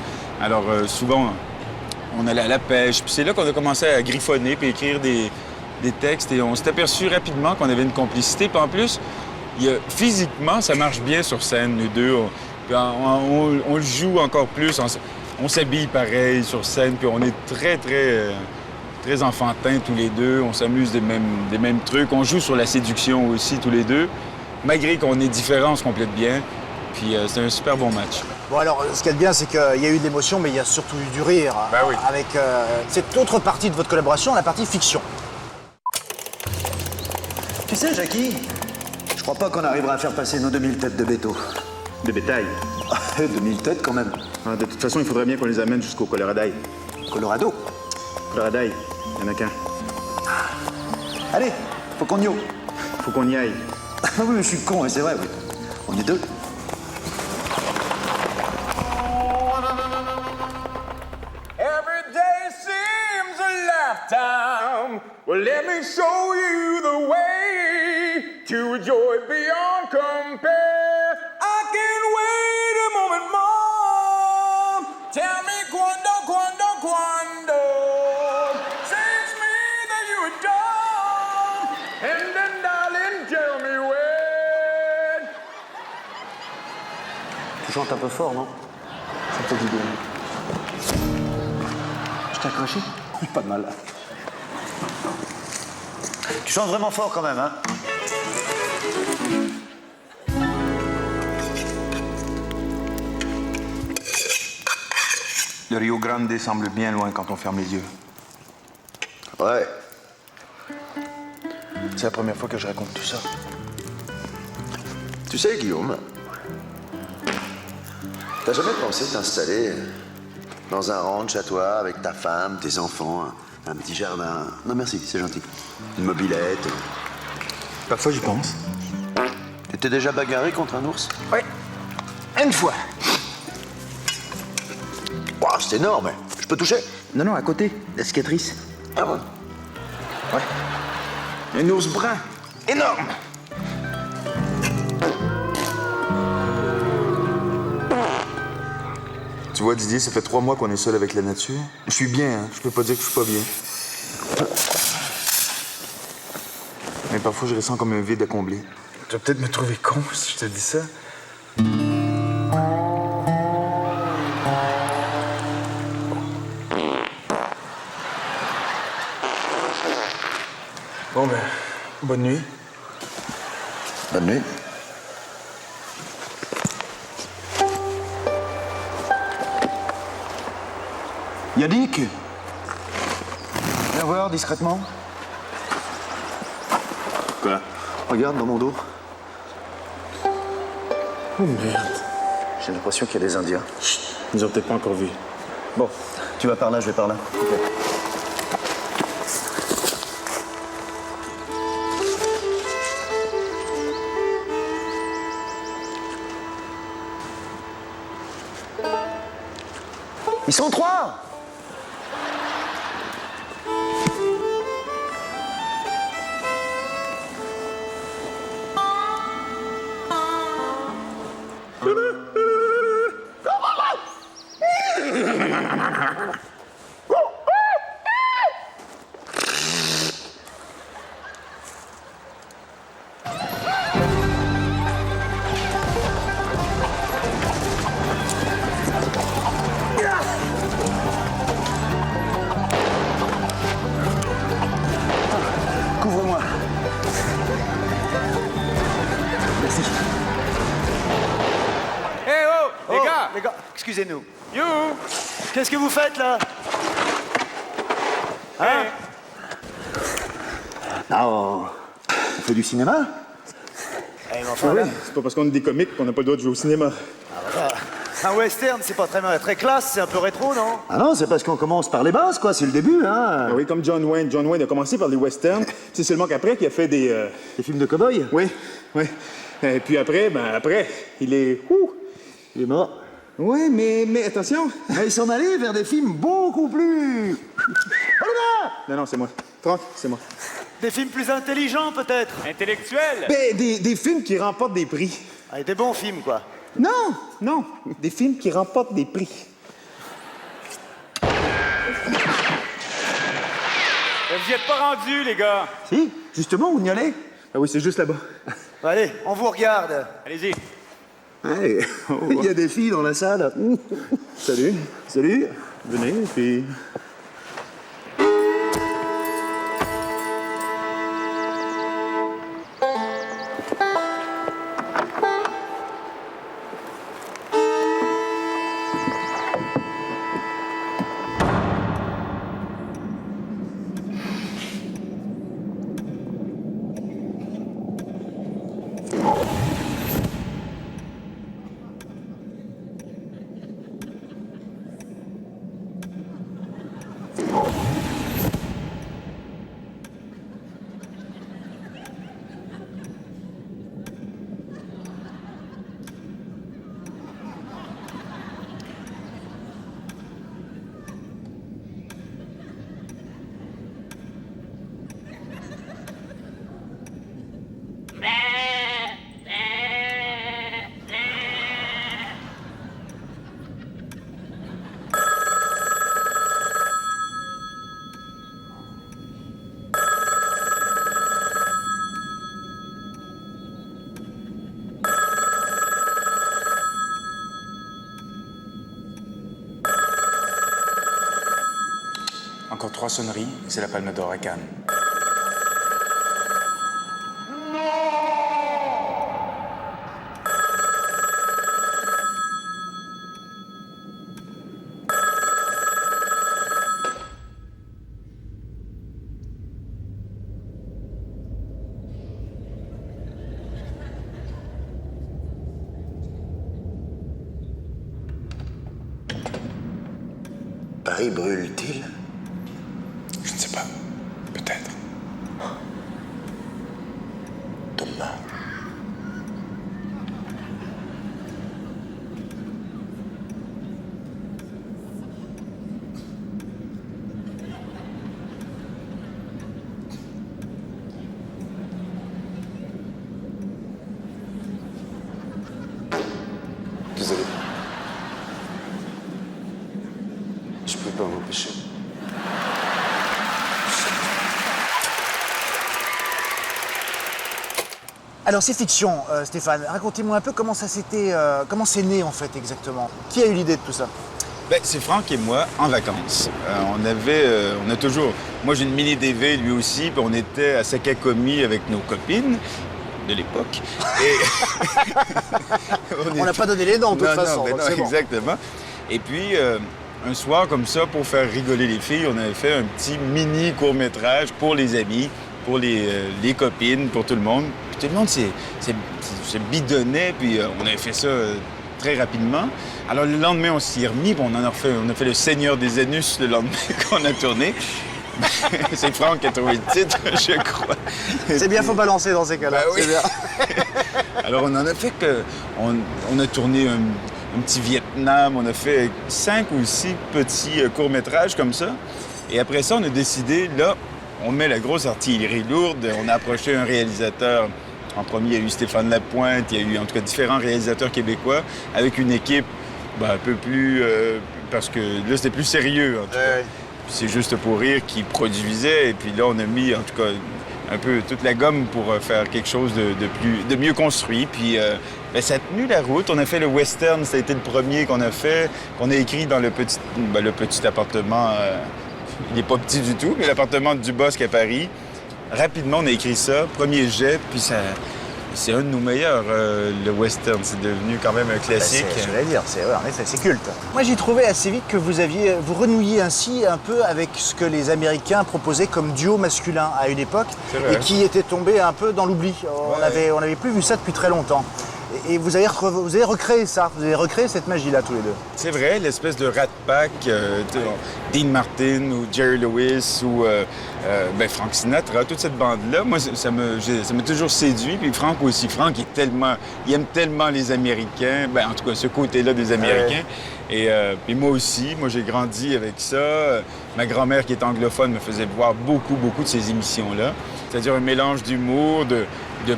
Alors, souvent, on allait à la pêche. Puis c'est là qu'on a commencé à griffonner puis écrire des textes. Et on s'est aperçu rapidement qu'on avait une complicité. Puis en plus, physiquement, ça marche bien sur scène, nous deux. On le joue encore plus. On s'habille pareil sur scène. Puis on est très enfantins tous les deux. On s'amuse des mêmes trucs. On joue sur la séduction aussi, tous les deux. Malgré qu'on est différents, on se complète bien. Puis c'est un super bon match. Bon alors, ce qu'il y a de bien, c'est qu'il y a eu de l'émotion, mais il y a surtout eu du rire. Ben oui. Avec cette autre partie de votre collaboration, la partie fiction. Tu sais, Jackie, je crois pas qu'on arrivera à faire passer nos 2000 têtes de béto. De bétail. 2000 têtes quand même. De toute façon, il faudrait bien qu'on les amène jusqu'au Colorado. Colorado? Colorado, il n'y en a qu'un. Allez, faut qu'on y aille. Faut qu'on y aille. Ah oui, mais je suis con, c'est vrai, oui. On est 2. Well, let me show you the way to a joy beyond compare. I can't wait a moment more. Tell me quando. Seems me that you adore. And then, darling, tell me when. Tu chantes un peu fort, non? Ça te fait du bien. Je t'ai accroché? Pas de mal. Tu chantes vraiment fort quand même, hein? Le Rio Grande semble bien loin quand on ferme les yeux. Ouais. C'est la première fois que je raconte tout ça. Tu sais, Guillaume, t'as jamais pensé t'installer dans un ranch à toi, avec ta femme, tes enfants, un petit jardin? Non, merci, c'est gentil. Une mobilette. Parfois, j'y pense. Tu t'es déjà bagarré contre un ours? Oui, une fois. Wow, c'est énorme. Je peux toucher? Non, à côté, la cicatrice. Ah ouais? Ouais. Un ours brun. Énorme. Tu vois, Didier, ça fait 3 mois qu'on est seul avec la nature. Je suis bien, hein. Je peux pas dire que je suis pas bien. Mais parfois, je ressens comme un vide à combler. Tu vas peut-être me trouver con si je te dis ça. Bon, ben, bonne nuit. Bonne nuit. Yannick, viens voir discrètement. Quoi? Regarde dans mon dos. Oh merde. J'ai l'impression qu'il y a des Indiens. Chut, ils ont peut-être pas encore vu. Bon, tu vas par là, je vais par là. Okay. Ils sont 3! Excusez-nous. You. Qu'est-ce que vous faites, là? Hein? Non, on fait du cinéma? Eh, mais enfin, Ah là, oui, c'est pas parce qu'on est des comiques qu'on n'a pas le droit de jouer au cinéma. un western, c'est pas très classe, c'est un peu rétro, non? Ah non, c'est parce qu'on commence par les bases, quoi, c'est le début, hein. Ah oui, comme John Wayne. John Wayne a commencé par les westerns. C'est seulement qu'après qu'il a fait des... Des films de cow-boys? Oui, oui. Et puis après, il est... Ouh! Il est mort. Oui, mais attention. Mais ils sont allés vers des films beaucoup plus... Non, c'est moi. Franck, c'est moi. Des films plus intelligents, peut-être? Intellectuel. Ben, des films qui remportent des prix. Ah, des bons films, quoi. Non. Des films qui remportent des prix. Vous n'y êtes pas rendus, les gars. Si, justement, on y allait. Ah oui, c'est juste là-bas. Allez, on vous regarde. Allez-y. Hey, il y a des filles dans la salle. Salut. Salut. Venez, puis... Encore 3 sonneries, et c'est la Palme d'Or à Cannes. Paris brûle-t-il? Je ne sais pas. Peut-être. Dommage. Désolé. Je ne pouvais pas m'empêcher. Alors ces fictions, Stéphane, racontez-moi un peu comment comment c'est né en fait exactement. Qui a eu l'idée de tout ça? Ben, c'est Franck et moi en vacances. On a toujours... Moi, j'ai une mini DV, lui aussi, puis on était à Sakakomi avec nos copines de l'époque. Et... On n'a pas donné les noms de toute façon. Ben donc non, c'est bon. exactement. Et puis, un soir comme ça, pour faire rigoler les filles, on avait fait un petit mini court-métrage pour les amis, pour les copines, pour tout le monde. Puis tout le monde se bidonnait, puis on avait fait ça très rapidement. Alors le lendemain, on s'y est remis, puis on a fait Le Seigneur des Anus le lendemain qu'on a tourné. C'est Franck qui a trouvé le titre, je crois. C'est bien, faut balancer dans ces cas-là. Ben oui. C'est bien. Alors on en a fait on a tourné un petit Vietnam, on a fait 5 ou 6 petits courts-métrages comme ça. Et après ça, on a décidé, là, on met la grosse artillerie lourde. On a approché un réalisateur. En premier, il y a eu Stéphane Lapointe, il y a eu en tout cas différents réalisateurs québécois avec une équipe un peu plus... parce que là, c'était plus sérieux, en tout cas. Puis c'est Juste pour rire qui produisait. Et puis là, on a mis, en tout cas, un peu toute la gomme pour faire quelque chose de mieux construit. Puis ça a tenu la route. On a fait le western, ça a été le premier qu'on a fait, qu'on a écrit dans le petit appartement. Il n'est pas petit du tout, mais l'appartement de Dubosc à Paris. Rapidement, on a écrit ça, premier jet, puis c'est un de nos meilleurs, le western. C'est devenu quand même un classique. Je vais dire, en effet, c'est culte. Moi, j'ai trouvé assez vite que vous renouiez ainsi un peu avec ce que les Américains proposaient comme duo masculin à une époque et qui était tombé un peu dans l'oubli. On n'avait plus vu ça depuis très longtemps. Et vous avez recréé ça, vous avez recréé cette magie-là tous les deux. C'est vrai, l'espèce de Rat Pack, Dean Martin ou Jerry Lewis ou Frank Sinatra, toute cette bande-là, moi, ça m'a toujours séduit. Puis Frank aussi, il aime tellement les Américains, en tout cas ce côté-là des Américains. Et puis moi aussi, j'ai grandi avec ça. Ma grand-mère qui est anglophone me faisait voir beaucoup de ces émissions-là. C'est-à-dire un mélange d'humour, de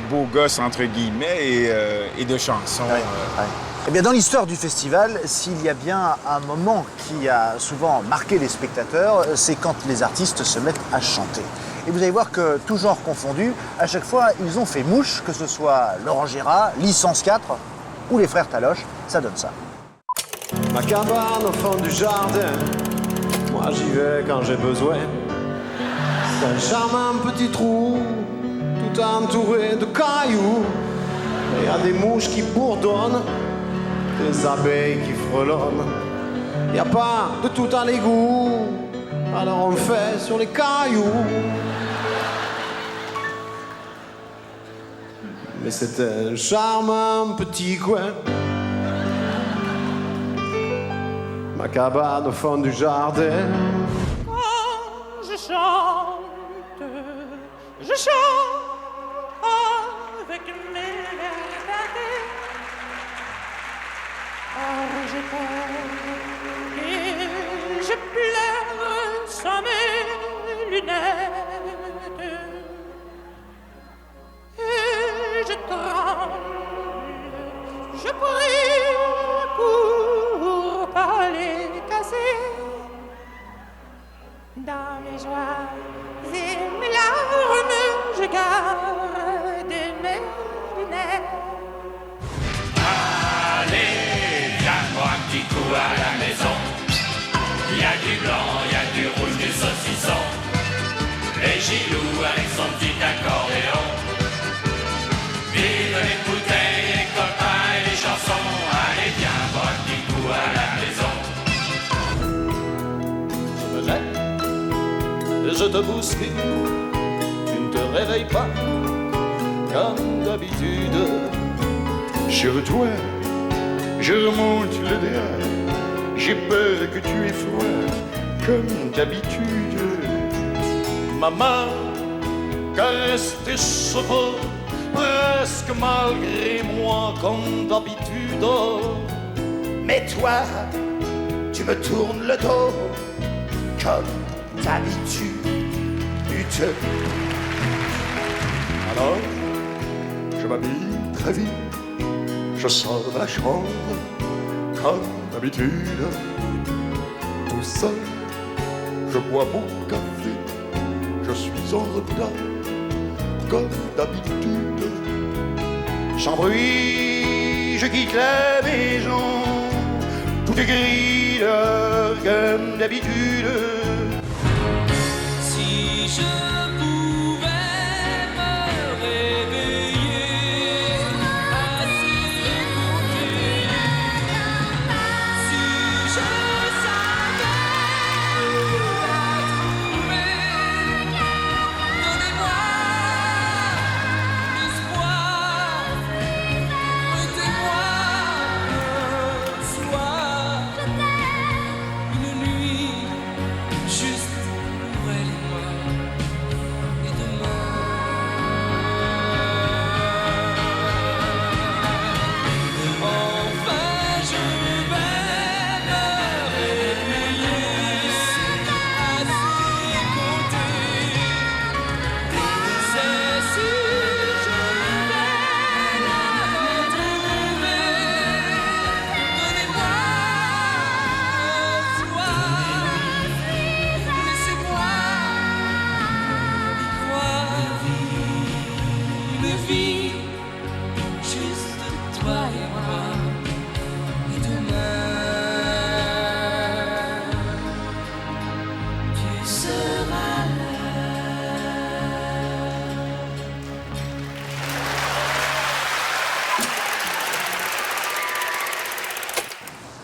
beaux gosses, entre guillemets, et de chansons. Eh bien, dans l'histoire du festival, s'il y a bien un moment qui a souvent marqué les spectateurs, c'est quand les artistes se mettent à chanter. Et vous allez voir que, tout genre confondu, à chaque fois, ils ont fait mouche, que ce soit Laurent Gérard, Licence 4 ou les frères Taloche, ça donne ça. Ma cabane au fond du jardin, moi j'y vais quand j'ai besoin. C'est un charmant petit trou, tout entouré de cailloux. Il y a des mouches qui bourdonnent, des abeilles qui frelonnent. Il n'y a pas de tout à l'égout, alors on fait sur les cailloux. Mais c'est un charmant petit coin, ma cabane au fond du jardin. Quand je chante avec mes lèvres. Oh, je t'aime et je pleure sans mes lunettes. Et je tremble, je prie pour pas les casser. Dans mes joies et mes larmes, je garde mes lunettes. Allez, viens-moi un petit coup à la maison. Il y a du blanc, il y a du rouge, du saucisson. Et Gilou avec son petit accordéon. Vive les bouteilles, les copains et les chansons. Allez, viens-moi un petit coup à la maison. Je me lève et je te bouscule. Tu ne te réveilles pas comme d'habitude. Sur toi, je remonte le drap. J'ai peur que tu aies froid, comme d'habitude. Maman caresse tes cheveux, presque malgré moi, comme d'habitude. Mais toi, tu me tournes le dos, comme d'habitude. Alors, je m'habille très vite. Je sors de la chambre, comme d'habitude. Tout seul, je bois mon café. Je suis en retard, comme d'habitude. Sans bruit, je quitte la maison. Tout est gris, comme d'habitude. Si je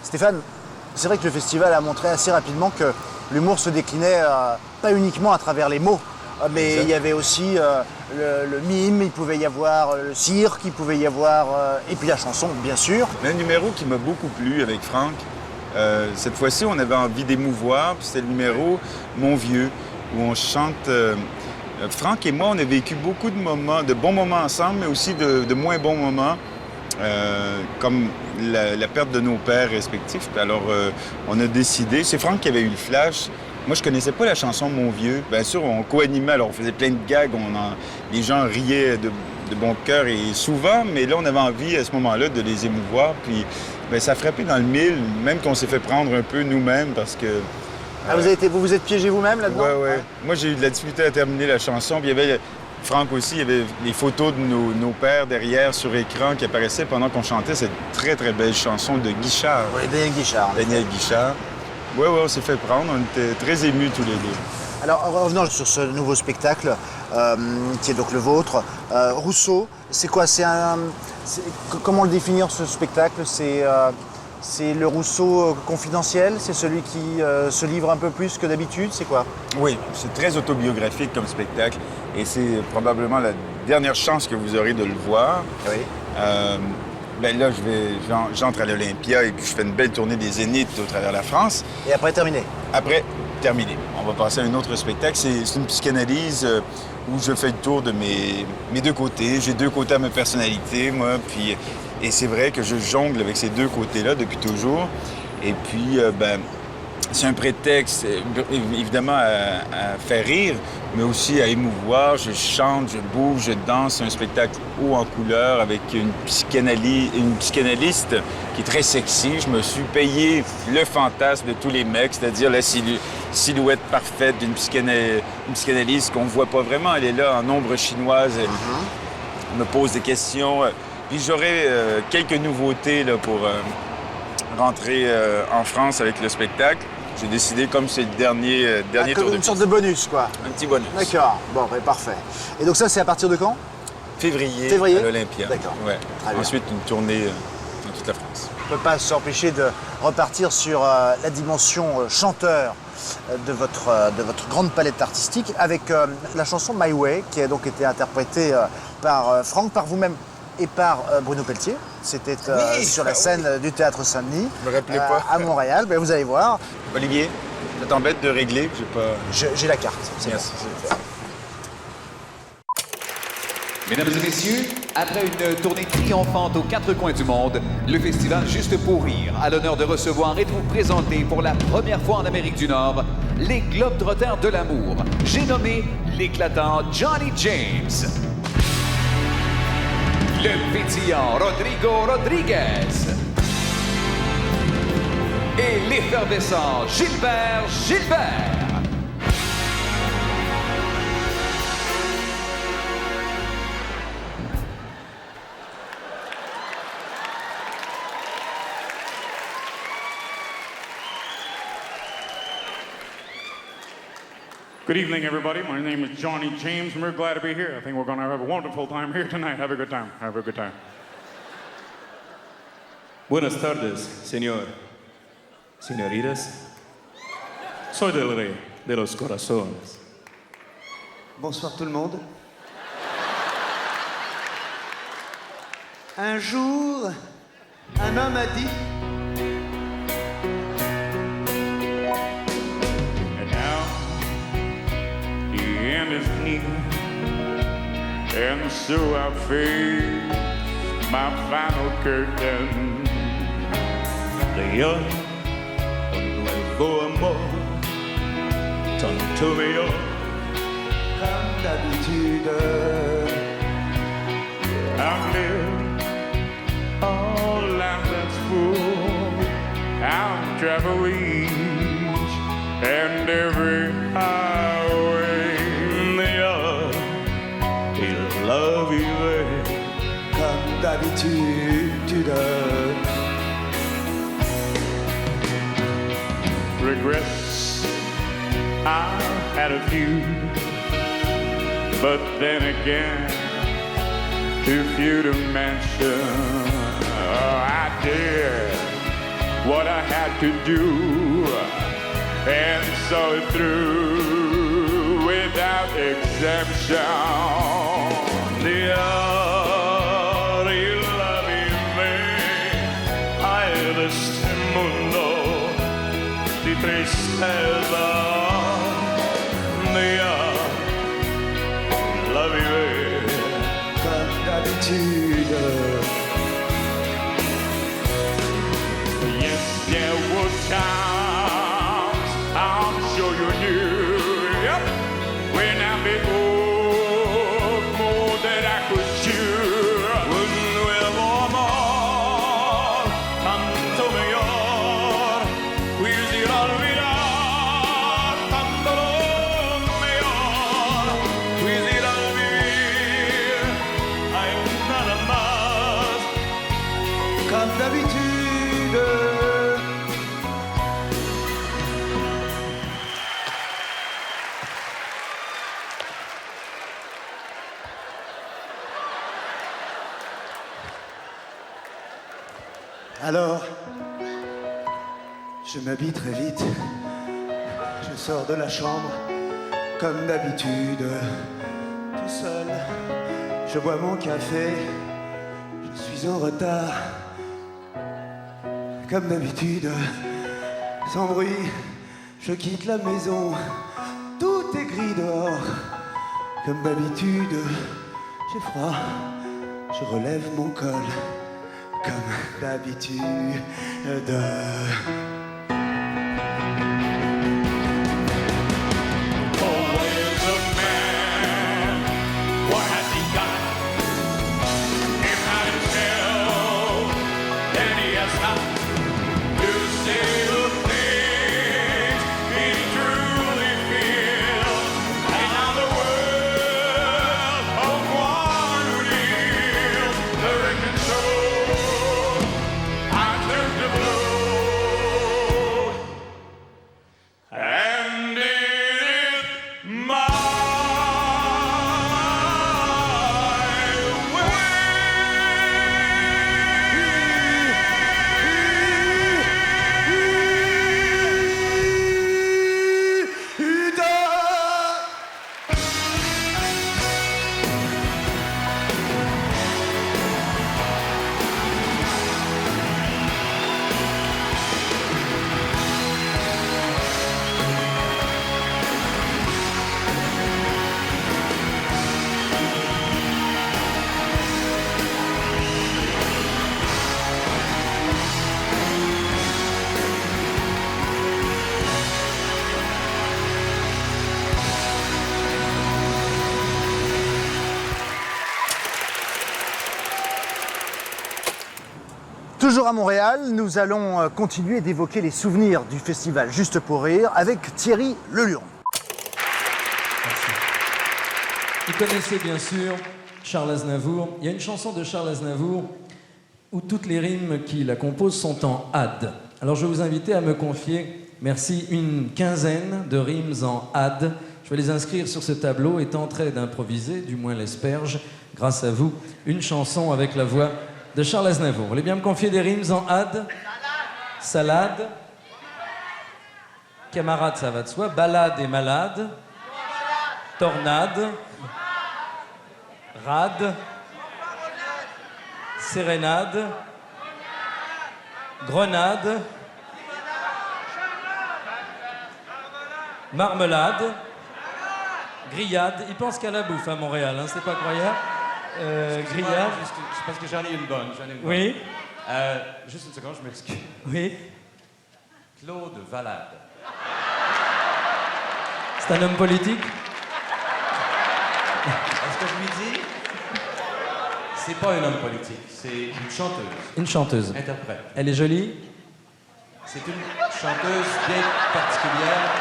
Stéphane, c'est vrai que le festival a montré assez rapidement que l'humour se déclinait pas uniquement à travers les mots, mais il y avait aussi le mime, il pouvait y avoir le cirque, il pouvait y avoir... et puis la chanson, bien sûr. Un numéro qui m'a beaucoup plu avec Franck, cette fois-ci, on avait envie d'émouvoir, puis c'était le numéro « Mon vieux », où on chante... Franck et moi, on a vécu beaucoup de bons moments ensemble, mais aussi de moins bons moments, comme la perte de nos pères respectifs. Alors, on a décidé... C'est Franck qui avait eu le flash. Moi, je connaissais pas la chanson « Mon vieux ». Bien sûr, on co-animait, alors on faisait plein de gags, les gens riaient de bon cœur et souvent, mais là, on avait envie, à ce moment-là, de les émouvoir. Puis, bien, ça a frappé dans le mille, même qu'on s'est fait prendre un peu nous-mêmes, parce que... vous vous êtes piégé vous-même là-dedans? Oui. Moi, j'ai eu de la difficulté à terminer la chanson. Puis il y avait Franck aussi, il y avait les photos de nos pères derrière sur écran qui apparaissaient pendant qu'on chantait cette très, très belle chanson de Guichard. Oui, Daniel Guichard. Daniel Guichard. Oui, on s'est fait prendre. On était très émus tous les deux. Alors, revenons sur ce nouveau spectacle, qui est donc le vôtre. Rousseau, c'est quoi? Comment le définir, ce spectacle? C'est le Rousseau confidentiel? C'est celui qui se livre un peu plus que d'habitude? C'est quoi? Oui, c'est très autobiographique comme spectacle et c'est probablement la dernière chance que vous aurez de le voir. Oui. Ben là, j'entre à l'Olympia et puis je fais une belle tournée des Zéniths au travers de la France. Et après, terminé? Après, terminé. On va passer à un autre spectacle. C'est une psychanalyse où je fais le tour de mes deux côtés. J'ai deux côtés à ma personnalité, moi, puis... Et c'est vrai que je jongle avec ces deux côtés-là depuis toujours. Et puis, c'est un prétexte, évidemment, à faire rire, mais aussi à émouvoir. Je chante, je bouge, je danse. C'est un spectacle haut en couleur avec une psychanalyste qui est très sexy. Je me suis payé le fantasme de tous les mecs, c'est-à-dire la silhouette parfaite d'une psychanalyste qu'on ne voit pas vraiment. Elle est là en ombre chinoise. Elle me pose des questions. Puis j'aurai quelques nouveautés là, pour rentrer en France avec le spectacle. J'ai décidé, comme c'est le dernier tour de une sorte de bonus, quoi. Un petit bonus. D'accord. Bon, parfait. Et donc ça, c'est à partir de quand? Février à l'Olympia. D'accord. Ouais. Ensuite, une tournée dans toute la France. On ne peut pas s'empêcher de repartir sur la dimension chanteur de votre grande palette artistique avec la chanson My Way, qui a donc été interprétée par Franck, par vous-même et par Bruno Pelletier. C'était sur la scène du Théâtre Saint-Denis, à Montréal. Ben, vous allez voir. Olivier, ça t'embête de régler? J'ai la carte. Merci. Mesdames et messieurs, après une tournée triomphante aux quatre coins du monde, le festival Juste pour rire a l'honneur de recevoir et de vous présenter pour la première fois en Amérique du Nord les Globetrotters de l'amour. J'ai nommé l'éclatant Johnny James, le pétillant Rodrigo Rodriguez et l'effervescent Gilbert Gilbert. Good evening, everybody. My name is Johnny James, and we're glad to be here. I think we're going to have a wonderful time here tonight. Have a good time. Have a good time. Buenas tardes, señor. Señoritas. Soy del rey de los corazones. Bonsoir tout le monde. Un jour, un homme a dit... And his knee, and so I face my final curtain. The young nuevo amor, tanto mejor. Comme d'habitude, I've lived all life that's full. I've traveled each and every highway. Love you, comme d'habitude, tu donnes. Regrets, I've had a few, but then again, too few to mention. Oh, I did what I had to do, and saw it through without exception. Diari me hay de este mundo de tristeza. Mia la vive comme d'habitude. Yes, there were times I'm sure you knew, yep, when I behold more than I could chew. Un nuevo amor, tanto mejor, quisiera olvidar tanto lo mejor, quisiera vivir, hay nada más, comme d'habitude. Alors, je m'habille très vite. Je sors de la chambre, comme d'habitude, tout seul. Je bois mon café. Je suis en retard, comme d'habitude. Sans bruit, je quitte la maison. Tout est gris dehors, comme d'habitude. J'ai froid, je relève mon col. Comme d'habitude. Toujours à Montréal, nous allons continuer d'évoquer les souvenirs du festival Juste pour rire avec Thierry Leluron. Vous connaissez bien sûr Charles Aznavour. Il y a une chanson de Charles Aznavour où toutes les rimes qui la composent sont en ad. Alors je vais vous inviter à me confier, merci, une quinzaine de rimes en ad. Je vais les inscrire sur ce tableau et tenterai d'improviser, du moins l'asperge, grâce à vous, une chanson avec la voix de Charles Aznavour. Vous voulez bien me confier des rimes en ad? Salade. Camarade, ça va de soi. Balade et malade. Tornade. Rade. Sérénade. Grenade. Marmelade. Grillade. Ils pensent qu'à la bouffe à Montréal, hein, c'est pas croyable. Grillade. Parce que j'en ai une bonne. Oui. Juste une seconde, je m'excuse. Oui. Claude Valade. C'est un homme politique? Est-ce que je lui dis? C'est pas un homme politique, c'est une chanteuse. Une chanteuse. Interprète. Elle est jolie? C'est une chanteuse bien particulière.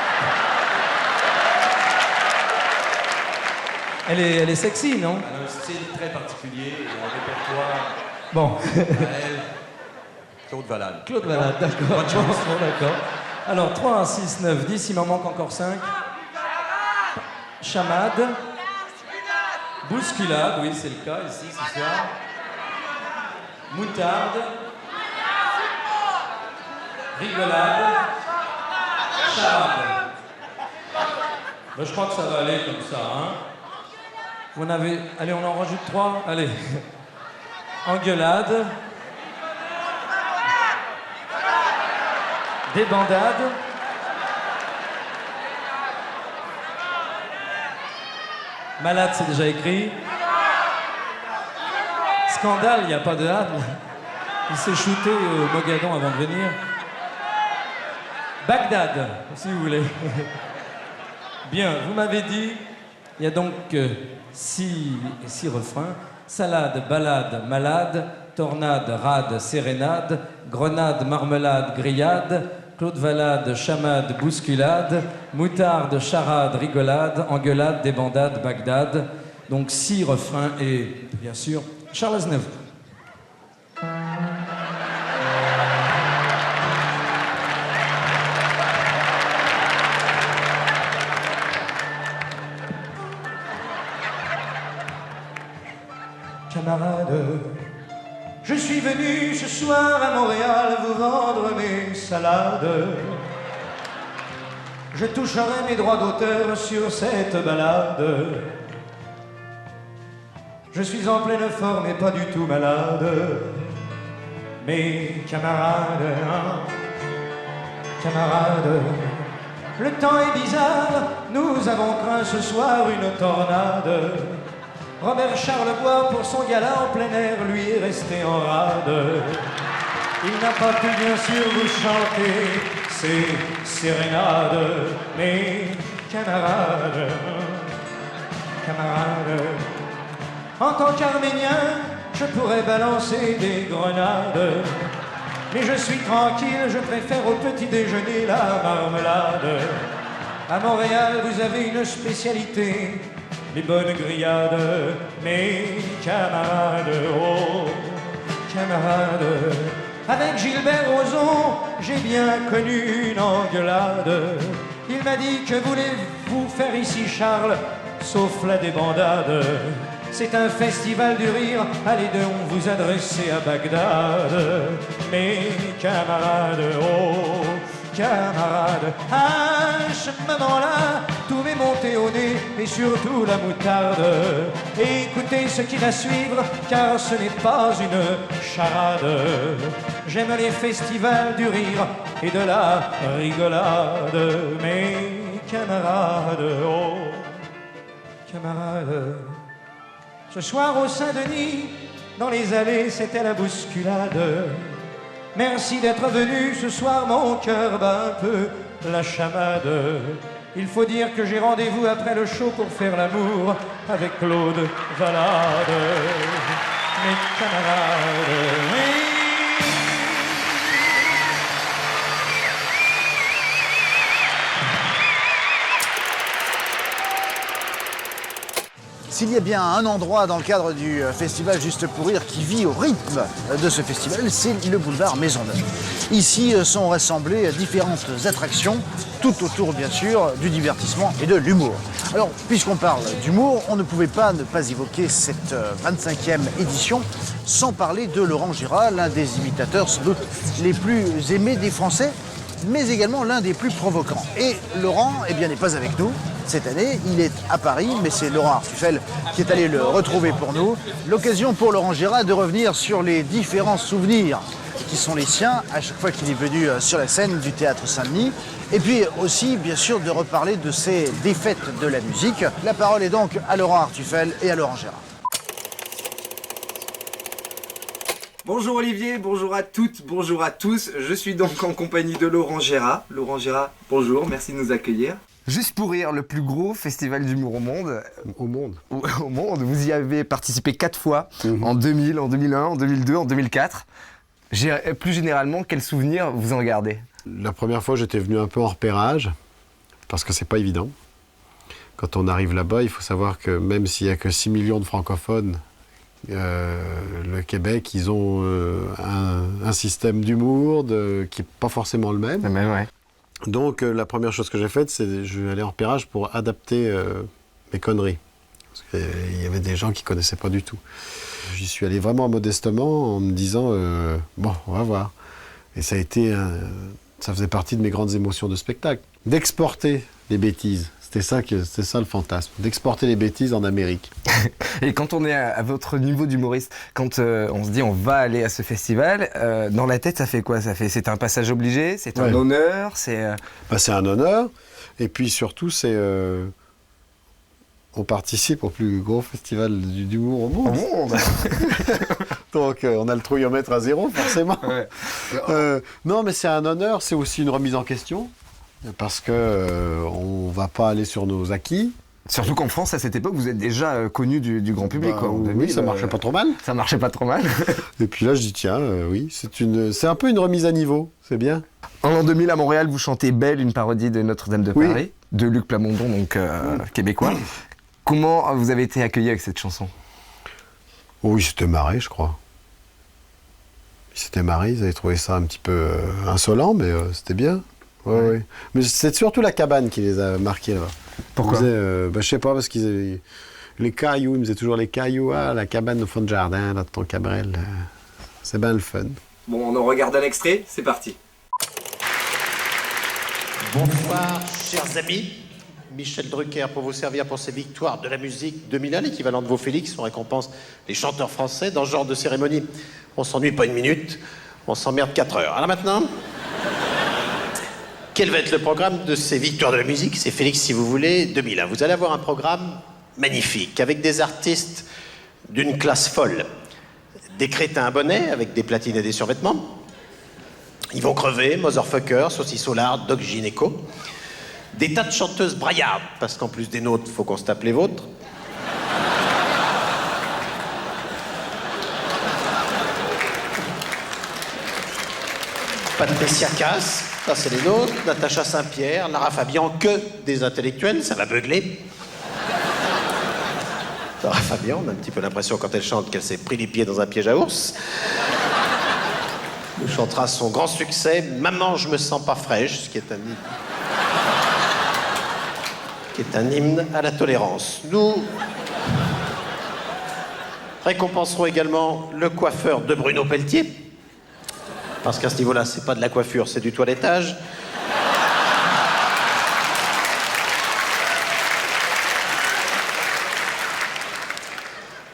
Elle est sexy, non? Elle a un style très particulier et un répertoire. Bon. Elle, Claude Valade. Claude Valade, d'accord. Bonne chance. Bon, d'accord. Alors, 3, 6, 9, 10, il m'en manque encore 5. Chamade. Bousculade, oui, c'est le cas ici, c'est ça. Moutarde. rigolade, charade. Ben, je crois que ça va aller comme ça, hein. Vous en avez... Allez, on en rajoute 3. Allez. Engueulade. Débandade. Malade, c'est déjà écrit. Scandale, il n'y a pas de hâte. Il s'est shooté au Mogadon avant de venir. Bagdad, si vous voulez. Bien, vous m'avez dit, il y a donc 6 refrains. Salade, balade, malade, tornade, rade, sérénade, grenade, marmelade, grillade, Claude Valade, chamade, bousculade, moutarde, charade, rigolade, engueulade, débandade, Bagdad. Donc 6 refrains et, bien sûr, Charles Aznavour. Camarades, je suis venu ce soir à Montréal vous vendre mes salades. Je toucherai mes droits d'auteur sur cette balade. Je suis en pleine forme et pas du tout malade. Mes camarades, hein, camarades, le temps est bizarre, nous avons craint ce soir une tornade. Robert Charlebois, pour son gala en plein air, lui est resté en rade. Il n'a pas pu bien sûr vous chanter ces sérénades. Mes camarades, camarades, en tant qu'Arménien, je pourrais balancer des grenades. Mais je suis tranquille, je préfère au petit déjeuner la marmelade. À Montréal, vous avez une spécialité, les bonnes grillades. Mes camarades, oh, camarades, avec Gilbert Rozon, j'ai bien connu une engueulade. Il m'a dit, que voulez-vous faire ici, Charles, sauf la débandade. C'est un festival du rire, allez donc vous adresser à Bagdad. Mes camarades, oh, camarades, à ce moment-là, tout m'est monté au nez, et surtout la moutarde. Écoutez ce qui va suivre, car ce n'est pas une charade. J'aime les festivals du rire et de la rigolade. Mes camarades, oh, camarades, ce soir au Saint-Denis, dans les allées, c'était la bousculade. Merci d'être venu ce soir, mon cœur bat un peu la chamade. Il faut dire que j'ai rendez-vous après le show pour faire l'amour avec Claude Valade. Mes camarades, oui. S'il y a bien un endroit dans le cadre du festival Juste pour Rire qui vit au rythme de ce festival, c'est le boulevard Maisonneuve. Ici sont rassemblées différentes attractions, tout autour bien sûr du divertissement et de l'humour. Alors, puisqu'on parle d'humour, on ne pouvait pas ne pas évoquer cette 25e édition sans parler de Laurent Gérard, l'un des imitateurs sans doute les plus aimés des Français, mais également l'un des plus provocants. Et Laurent, eh bien, n'est pas avec nous cette année, il est à Paris, mais c'est Laurent Artufel qui est allé le retrouver pour nous. L'occasion pour Laurent Gérard de revenir sur les différents souvenirs qui sont les siens à chaque fois qu'il est venu sur la scène du Théâtre Saint-Denis. Et puis aussi, bien sûr, de reparler de ces défaites de la musique. La parole est donc à Laurent Artufel et à Laurent Gérard. Bonjour Olivier, bonjour à toutes, bonjour à tous. Je suis donc en compagnie de Laurent Gérard. Laurent Gérard, bonjour, merci de nous accueillir. Juste pour rire, le plus gros festival d'humour au monde. Au monde. Au monde. Vous y avez participé 4 fois, en 2000, en 2001, en 2002, en 2004. Plus généralement, quels souvenirs vous en gardez? La première fois, j'étais venu un peu en repérage, parce que c'est pas évident. Quand on arrive là-bas, il faut savoir que même s'il n'y a que 6 millions de francophones, le Québec, ils ont un système d'humour qui n'est pas forcément le même. Ouais. Donc la première chose que j'ai faite, c'est que je vais aller en repérage pour adapter mes conneries. Parce qu'il y avait des gens qui ne connaissaient pas du tout. J'y suis allé vraiment modestement en me disant bon, on va voir. Et ça a été Ça faisait partie de mes grandes émotions de spectacle. D'exporter les bêtises. C'était ça le fantasme. D'exporter les bêtises en Amérique. Et quand on est à votre niveau d'humoriste, quand on se dit on va aller à ce festival, dans la tête ça fait quoi? C'est un passage obligé? C'est un honneur? C'est un honneur. Et puis surtout, on participe au plus gros festival d'humour au monde. Donc on a le trouillomètre à 0, forcément. Ouais. Non, mais c'est un honneur, c'est aussi une remise en question, parce que on va pas aller sur nos acquis. Surtout qu'en France, à cette époque, vous êtes déjà connu du grand public. Quoi. En 2000, oui, ça marchait pas trop mal. Ça marchait pas trop mal. Et puis là, je dis tiens, oui, c'est un peu une remise à niveau, c'est bien. En l'an 2000, à Montréal, vous chantez Belle, une parodie de Notre-Dame de Paris, de Luc Plamondon, donc québécois. Comment vous avez été accueilli avec cette chanson? Oui, c'était marré, je crois. Ils s'étaient marrés, ils avaient trouvé ça un petit peu insolent, mais c'était bien. Ouais. Mais c'est surtout la cabane qui les a marqués là-bas. Pourquoi? Je sais pas, parce qu'ils avaient les cailloux, ils me disaient toujours les cailloux, la cabane au fond de jardin, là, de ton Cabrel. C'est bien le fun. Bon, on en regarde un extrait, c'est parti. Bonsoir, chers amis. Michel Drucker pour vous servir pour ces victoires de la musique 2001, l'équivalent de vos Félix. On récompense les chanteurs français. Dans ce genre de cérémonie, on s'ennuie pas une minute, on s'emmerde 4 heures. Alors maintenant, quel va être le programme de ces victoires de la musique? C'est Félix, si vous voulez, 2001. Vous allez avoir un programme magnifique, avec des artistes d'une classe folle. Des crétins à bonnet, avec des platines et des survêtements. Ils vont crever, Motherfucker, Saucisson Lard, Doc Gynéco. Des tas de chanteuses braillardes, parce qu'en plus des nôtres, faut qu'on se tape les vôtres. Patricia Cass, ça c'est les nôtres. Natacha Saint-Pierre, Lara Fabian, que des intellectuels, ça va beugler. Lara Fabian, on a un petit peu l'impression quand elle chante qu'elle s'est pris les pieds dans un piège à ours. Elle chantera son grand succès, Maman, je me sens pas fraîche, ce qui est un hymne à la tolérance. Nous récompenserons également le coiffeur de Bruno Pelletier, parce qu'à ce niveau-là, c'est pas de la coiffure, c'est du toilettage.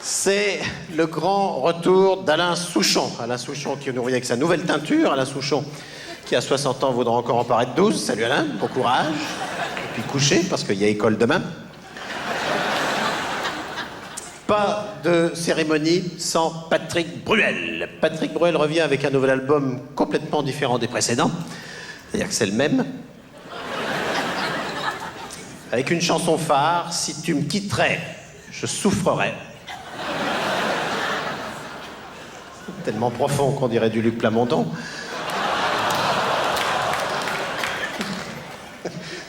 C'est le grand retour d'Alain Souchon. Alain Souchon qui nous revient avec sa nouvelle teinture. Alain Souchon qui, à 60 ans, voudra encore en paraître 12. Salut Alain, bon courage. Et puis coucher, parce qu'il y a école demain. Pas de cérémonie sans Patrick Bruel. Patrick Bruel revient avec un nouvel album complètement différent des précédents. C'est-à-dire que c'est le même. Avec une chanson phare, Si tu me quitterais, je souffrerais. Tellement profond qu'on dirait du Luc Plamondon.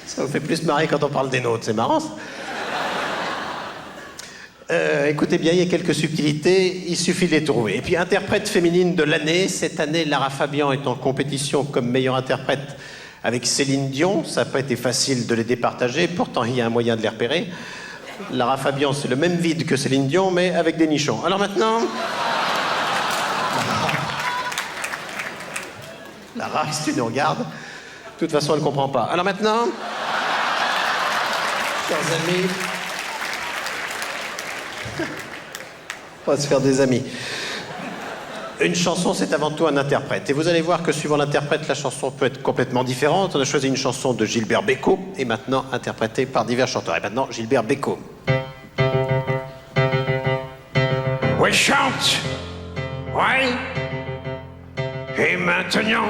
Ça vous fait plus marrer quand on parle des nôtres, c'est marrant ça. Écoutez bien, il y a quelques subtilités, il suffit de les trouver. Et puis, interprète féminine de l'année, cette année, Lara Fabian est en compétition comme meilleure interprète avec Céline Dion. Ça n'a pas été facile de les départager, pourtant il y a un moyen de les repérer. Lara Fabian, c'est le même vide que Céline Dion, mais avec des nichons. Alors maintenant... Lara, si tu nous regardes, de toute façon, elle ne comprend pas. Alors maintenant, chers amis, on va se faire des amis. Une chanson, c'est avant tout un interprète. Et vous allez voir que suivant l'interprète, la chanson peut être complètement différente. On a choisi une chanson de Gilbert Bécaud, et maintenant interprétée par divers chanteurs. Et maintenant, Gilbert Bécaud. Oui, chante. Oui. Et maintenant,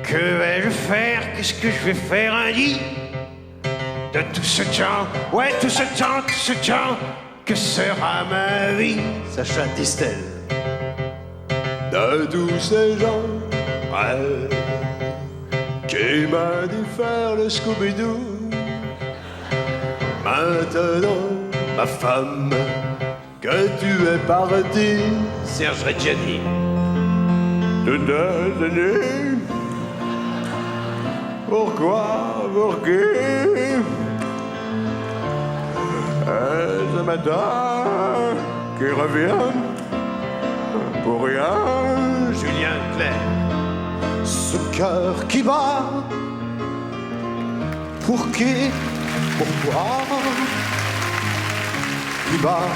que vais-je faire? Qu'est-ce que je vais faire, Andy? De tout ce temps, ouais, tout ce temps, que sera ma vie? Sacha Distel. De tous ces gens, ouais, qui m'a dit faire le Scooby-Doo. Maintenant, ma femme, que tu es parti. Serge Reggiani. De 2 années. Pourquoi, pour qui? Et ce matin, qui revient pour rien. Julien Clerc. cœur qui bat. Pour qui? Pourquoi? Qui bat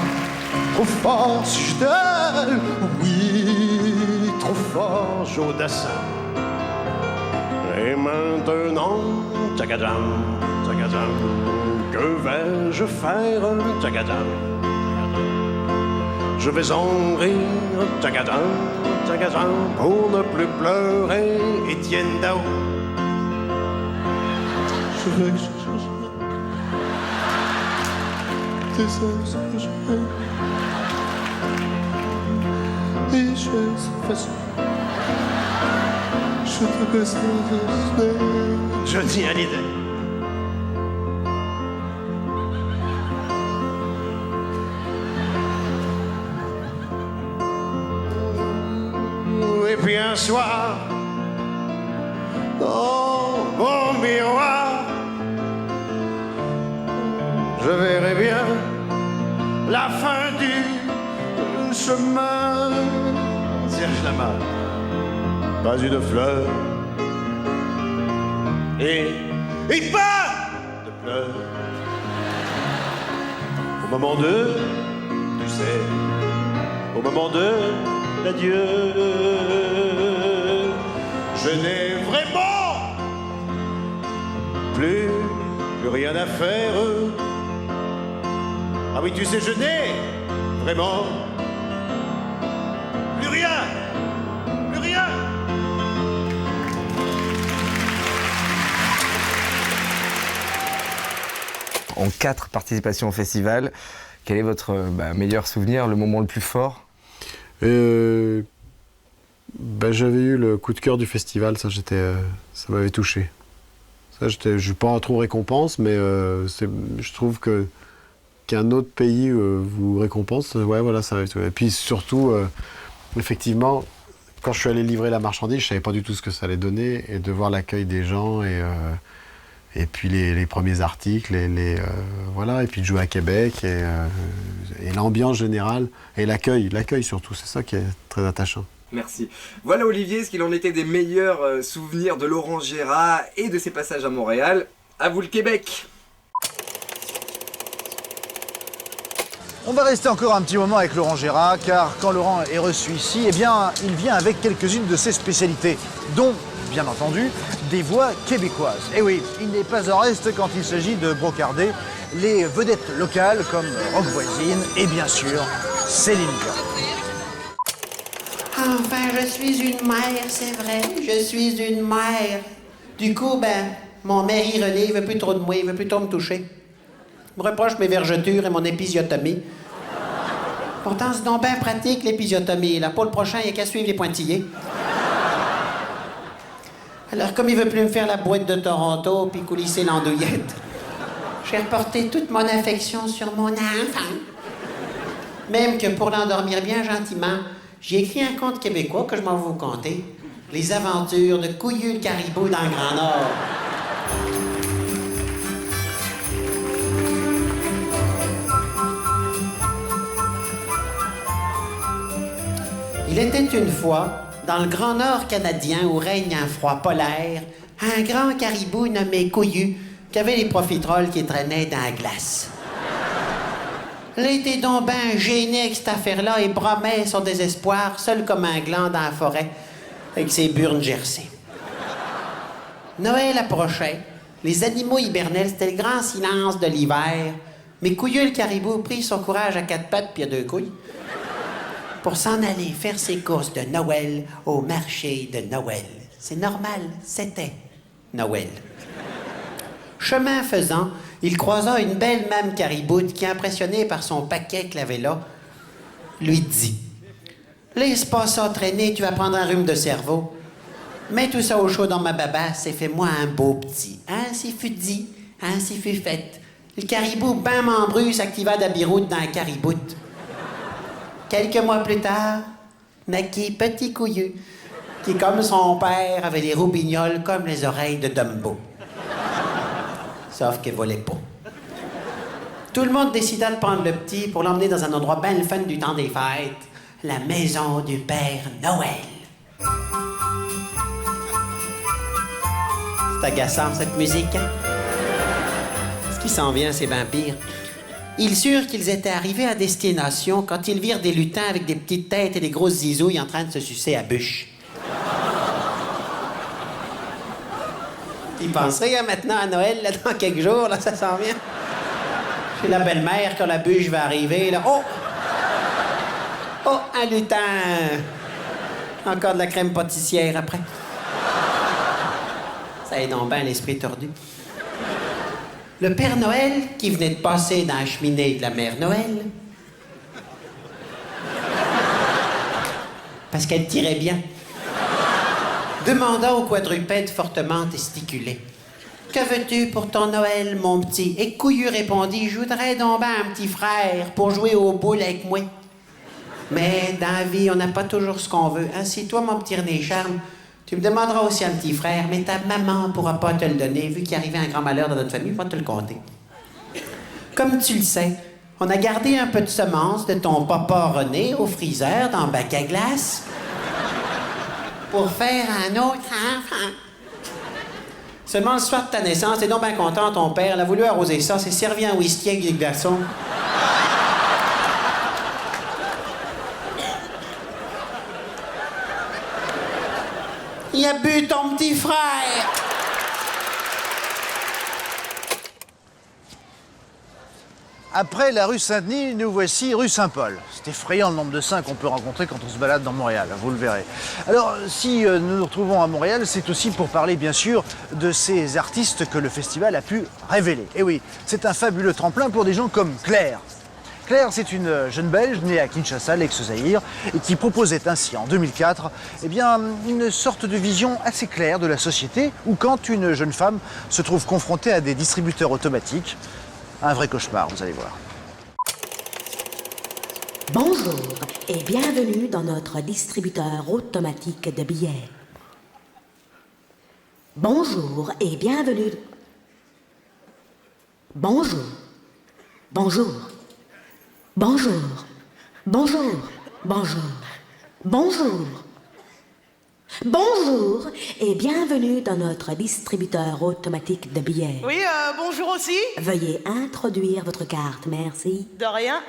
trop fort si je t'aime. Oui, trop fort, Jodassin. Et maintenant, tchagadam, tchagadam, que vais-je faire, tchagadam? Je vais en rire, tchagadam, tchagadam, pour ne plus pleurer, Étienne Dao. Je vais... C'est ça ce que je veux. Et je sais façon. Je te baisse Johnny Hallyday. Et puis un soir, dans mon miroir, je verrai bien la fin du chemin. Serge Lama. Pas une fleur et pas de pleurs. Au moment de, tu sais, au moment de l'adieu, je n'ai vraiment plus rien à faire. Ah oui, tu sais, je n'ai vraiment plus rien. Plus rien. En 4 participations au festival, quel est votre meilleur souvenir, le moment le plus fort? J'avais eu le coup de cœur du festival, ça m'avait touché. Ça, je suis pas trop récompense, mais je trouve qu'un autre pays vous récompense, ouais, voilà, ça m'avait touché. Et puis surtout, effectivement, quand je suis allé livrer la marchandise, je savais pas du tout ce que ça allait donner, et de voir l'accueil des gens et puis les premiers articles, voilà, et puis de jouer à Québec, et l'ambiance générale, et l'accueil surtout, c'est ça qui est très attachant. Merci. Voilà Olivier, ce qu'il en était des meilleurs souvenirs de Laurent Gérard et de ses passages à Montréal. À vous le Québec. On va rester encore un petit moment avec Laurent Gérard, car quand Laurent est reçu ici, eh bien, il vient avec quelques-unes de ses spécialités, dont, bien entendu, des voix québécoises. Et oui, il n'est pas en reste quand il s'agit de brocarder les vedettes locales comme Rock Voisine et bien sûr Céline Dion. Enfin, je suis une mère, c'est vrai, je suis une mère. Du coup, mon mari René, il veut plus trop de moi, il veut plus trop me toucher. Il me reproche mes vergetures et mon épisiotomie. Pourtant, c'est donc bien pratique, l'épisiotomie. Là, pour le prochain, il n'y a qu'à suivre les pointillés. Alors, comme il veut plus me faire la boîte de Toronto puis coulisser l'andouillette, j'ai reporté toute mon affection sur mon enfant. Même que pour l'endormir bien gentiment, j'ai écrit un conte québécois que je m'en vais vous conter. Les aventures de Couillu le caribou dans le Grand Nord. Il était une fois, dans le Grand Nord canadien où règne un froid polaire, un grand caribou nommé Couillu qui avait les profiteroles qui traînaient dans la glace. Il était donc ben gêné avec cette affaire-là et bromait son désespoir, seul comme un gland dans la forêt, avec ses burnes gercées. Noël approchait. Les animaux hibernels, c'était le grand silence de l'hiver. Mais Couillu le caribou prit son courage à 4 pattes puis à 2 couilles pour s'en aller faire ses courses de Noël au marché de Noël. C'est normal, c'était Noël. Chemin faisant, il croisa une belle mame cariboute qui, impressionnée par son paquet qu'elle avait là, lui dit « Laisse pas ça traîner, tu vas prendre un rhume de cerveau. Mets tout ça au chaud dans ma babasse et fais-moi un beau petit. Ainsi fut dit, ainsi fut fait. Le caribou, ben membru, s'activa d'abiroute dans la cariboute. Quelques mois plus tard, naquit Petit Couillu, qui, comme son père, avait les roubignoles comme les oreilles de Dumbo. Sauf qu'il volait pas. Tout le monde décida de prendre le petit pour l'emmener dans un endroit bien le fun du temps des fêtes, la maison du Père Noël. C'est agaçant, cette musique. Hein? Ce qui s'en vient, c'est bien pire. Ils surent qu'ils étaient arrivés à destination quand ils virent des lutins avec des petites têtes et des grosses zizouilles en train de se sucer à bûche. Ils penseraient maintenant à Noël, là, dans quelques jours, là, ça s'en vient. Chez la belle-mère, quand la bûche va arriver, là. Oh! Oh, un lutin! Encore de la crème pâtissière après. Ça est donc bien l'esprit tordu. Le Père Noël, qui venait de passer dans la cheminée de la Mère Noël, parce qu'elle tirait bien, demanda au quadrupède fortement testiculé. « Que veux-tu pour ton Noël, mon petit? » Et Couillu répondit, « Je voudrais donc ben un petit frère pour jouer aux boules avec moi. » Mais dans la vie, on n'a pas toujours ce qu'on veut. Ainsi, toi, mon petit René Charme, tu me demanderas aussi un petit frère, mais ta maman pourra pas te le donner, vu qu'il arrivait un grand malheur dans notre famille, il va te le compter. Comme tu le sais, on a gardé un peu de semences de ton papa René au freezer dans le bac à glace pour faire un autre enfant. Seulement le soir de ta naissance, t'es donc bien content, ton père, il a voulu arroser ça, c'est servi un whisky avec des glaçons. Il a bu ton petit frère! Après la rue Saint-Denis, nous voici rue Saint-Paul. C'est effrayant le nombre de saints qu'on peut rencontrer quand on se balade dans Montréal, vous le verrez. Alors, si nous nous retrouvons à Montréal, c'est aussi pour parler, bien sûr, de ces artistes que le festival a pu révéler. Et oui, c'est un fabuleux tremplin pour des gens comme Claire. Claire, c'est une jeune Belge née à Kinshasa, l'ex-Zaïre, et qui proposait ainsi, en 2004, eh bien, une sorte de vision assez claire de la société, où quand une jeune femme se trouve confrontée à des distributeurs automatiques, un vrai cauchemar, vous allez voir. Bonjour et bienvenue dans notre distributeur automatique de billets. Bonjour et bienvenue... Bonjour. Bonjour. Bonjour. Bonjour. Bonjour. Bonjour. Bonjour et bienvenue dans notre distributeur automatique de billets. Oui, bonjour aussi. Veuillez introduire votre carte, merci. De rien.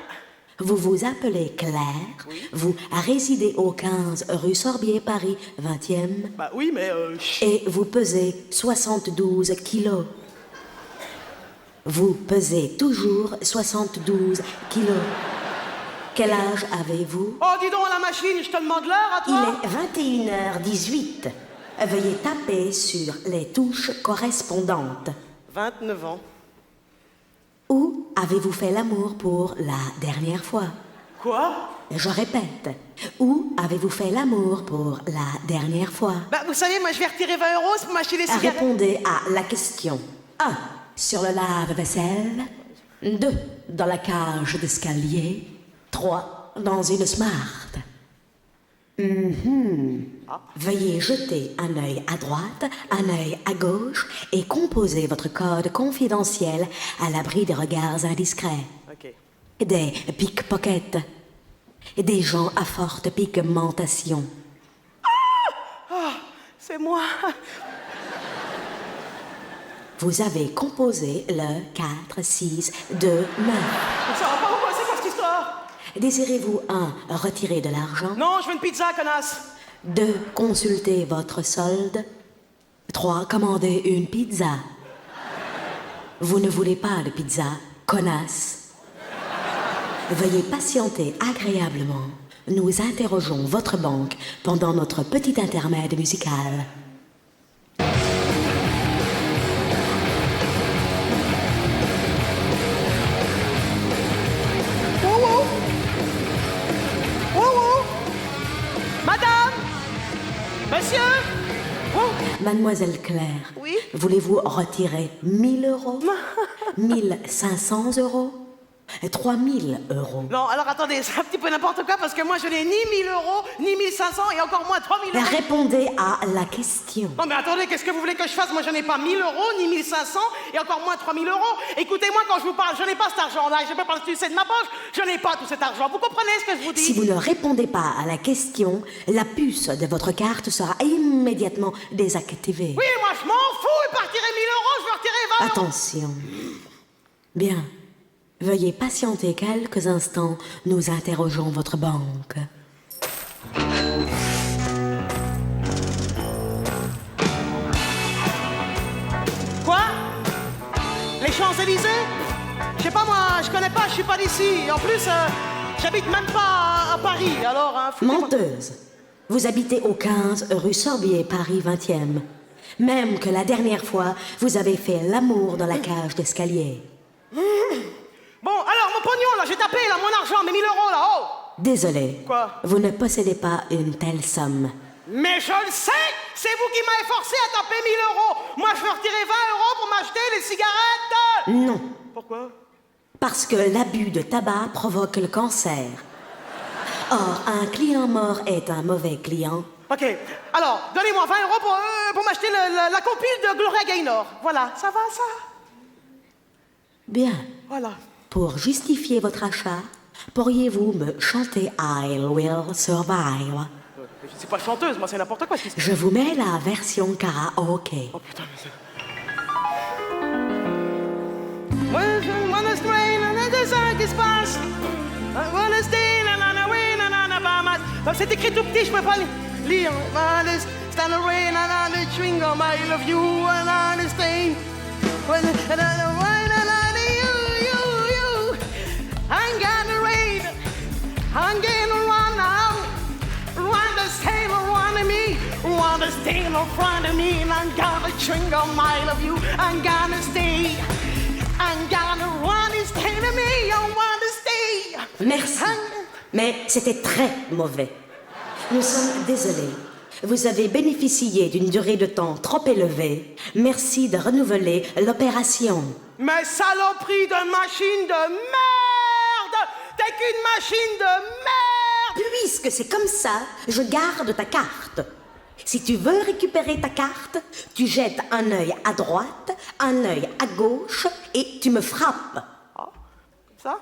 Vous vous appelez Claire. Oui. Vous résidez au 15 rue Sorbier, Paris, 20e. Bah oui, mais... Et vous pesez 72 kilos. Vous pesez toujours 72 kilos. Quel âge avez-vous? Oh, dis donc à la machine, je te demande l'heure à toi. Il est 21h18. Veuillez taper sur les touches correspondantes. 29 ans. Où avez-vous fait l'amour pour la dernière fois? Quoi? Je répète. Où avez-vous fait l'amour pour la dernière fois? Bah, vous savez, moi, je vais retirer 20 € pour m'acheter des cigarettes. Répondez à la question. 1. Sur le lave-vaisselle. 2. Dans la cage d'escalier. 3. Dans une Smart. Veuillez jeter un œil à droite, un œil à gauche et composer votre code confidentiel à l'abri des regards indiscrets. Ok. Des pickpockets. Des gens à forte pigmentation. Ah, c'est moi. Vous avez composé le 4, 6, 2, 9. Ça va pas vous passer quoi cette histoire? Désirez-vous 1. Retirer de l'argent? Non, je veux une pizza, connasse. 2. Consulter votre solde. 3. Commander une pizza. Vous ne voulez pas de pizza, connasse. Veuillez patienter agréablement. Nous interrogeons votre banque pendant notre petit intermède musical. Monsieur? Mademoiselle Claire, oui? Voulez-vous retirer 1000 €? 1500 €? 3000 €. Non, alors attendez, c'est un petit peu n'importe quoi parce que moi je n'ai ni 1000 €, ni 1500 et encore moins 3000 €. Répondez à la question. Non mais attendez, qu'est-ce que vous voulez que je fasse? Moi je n'ai pas 1000 €, ni 1500 et encore moins 3000 €. Écoutez-moi quand je vous parle, je n'ai pas cet argent-là, je ne peux pas le sucer de ma poche, je n'ai pas tout cet argent. Vous comprenez ce que je vous dis? Si vous ne répondez pas à la question, la puce de votre carte sera immédiatement désactivée. Oui, moi je m'en fous, il partirait 1000 €, je vais retirer 20 €. Attention. Bien. Veuillez patienter quelques instants, nous interrogeons votre banque. Quoi? Les Champs-Élysées? Je sais pas moi, je connais pas, je suis pas d'ici. En plus, j'habite même pas à Paris, alors... Hein, Menteuse. Vous habitez au 15 rue Sorbier, Paris 20e. Même que la dernière fois, vous avez fait l'amour dans la cage d'escalier. Bon, alors, mon pognon, là, j'ai tapé, là, mon argent, mes 1000 € là, oh! Désolé. Quoi? Vous ne possédez pas une telle somme. Mais je le sais! C'est vous qui m'avez forcé à taper 1000 €! Moi, je veux retirer 20 € pour m'acheter les cigarettes! Non. Pourquoi? Parce que l'abus de tabac provoque le cancer. Or, un client mort est un mauvais client. Ok, alors, donnez-moi 20 € pour m'acheter la compile de Gloria Gaynor. Voilà, ça va, ça? Bien. Voilà. Pour justifier votre achat, pourriez-vous me chanter I Will Survive? Je suis pas chanteuse, moi, c'est n'importe quoi. Je vous mets la version karaoké. Oh putain, mais c'est... When the strain and the sun is past, when the stain and on the rain and on the bamas. C'est écrit tout petit, je peux pas lire. When the stand the rain and on the chewing gum, I love you and on the stain. When the rain and on the you. I'm gonna rain, I'm gonna run now. Run the stain around me, run the stain around me, and I'm gonna chewing gum, I love you, I'm gonna stay. I'm gonna run this thing to me, I wanna stay. Merci. Mais c'était très mauvais. Nous sommes désolés. Vous avez bénéficié d'une durée de temps trop élevée. Merci de renouveler l'opération. Mais saloperie de machine de merde! T'es qu'une machine de merde! Puisque c'est comme ça, je garde ta carte. Si tu veux récupérer ta carte, tu jettes un œil à droite, un œil à gauche et tu me frappes. Ah, comme ça?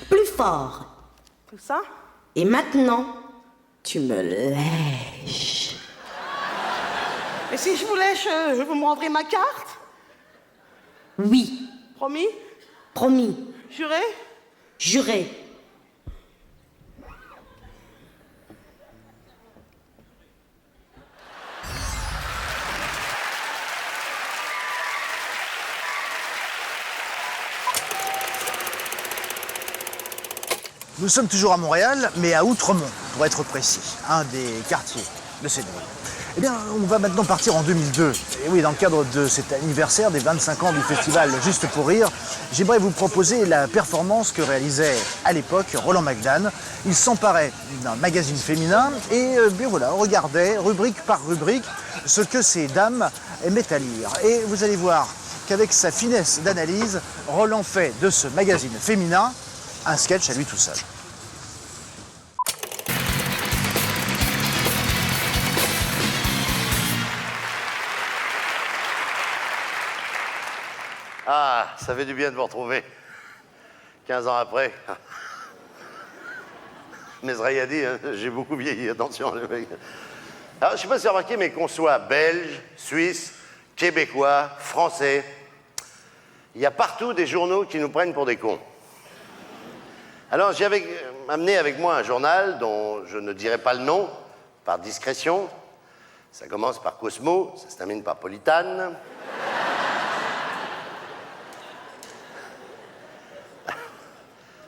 Plus fort. Comme ça? Et maintenant, tu me lèches. Et si je vous lèche, vous me rendrez ma carte? Oui. Promis? Promis. Juré? Juré. Nous sommes toujours à Montréal, mais à Outremont, pour être précis, un des quartiers de cette ville. Eh bien, on va maintenant partir en 2002. Et oui, dans le cadre de cet anniversaire des 25 ans du festival Juste pour rire, j'aimerais vous proposer la performance que réalisait à l'époque Roland McDan. Il s'emparait d'un magazine féminin et bien voilà, regardait rubrique par rubrique ce que ces dames aimaient à lire. Et vous allez voir qu'avec sa finesse d'analyse, Roland fait de ce magazine féminin un sketch à lui tout seul. Ah, ça fait du bien de vous retrouver. 15 ans après. Mesraï a dit, hein, j'ai beaucoup vieilli, attention les mecs. Alors, je sais pas si vous avez remarqué, mais qu'on soit belge, suisse, québécois, français, il y a partout des journaux qui nous prennent pour des cons. Alors, j'avais amené avec moi un journal dont je ne dirai pas le nom, par discrétion. Ça commence par Cosmo, ça se termine par Politane.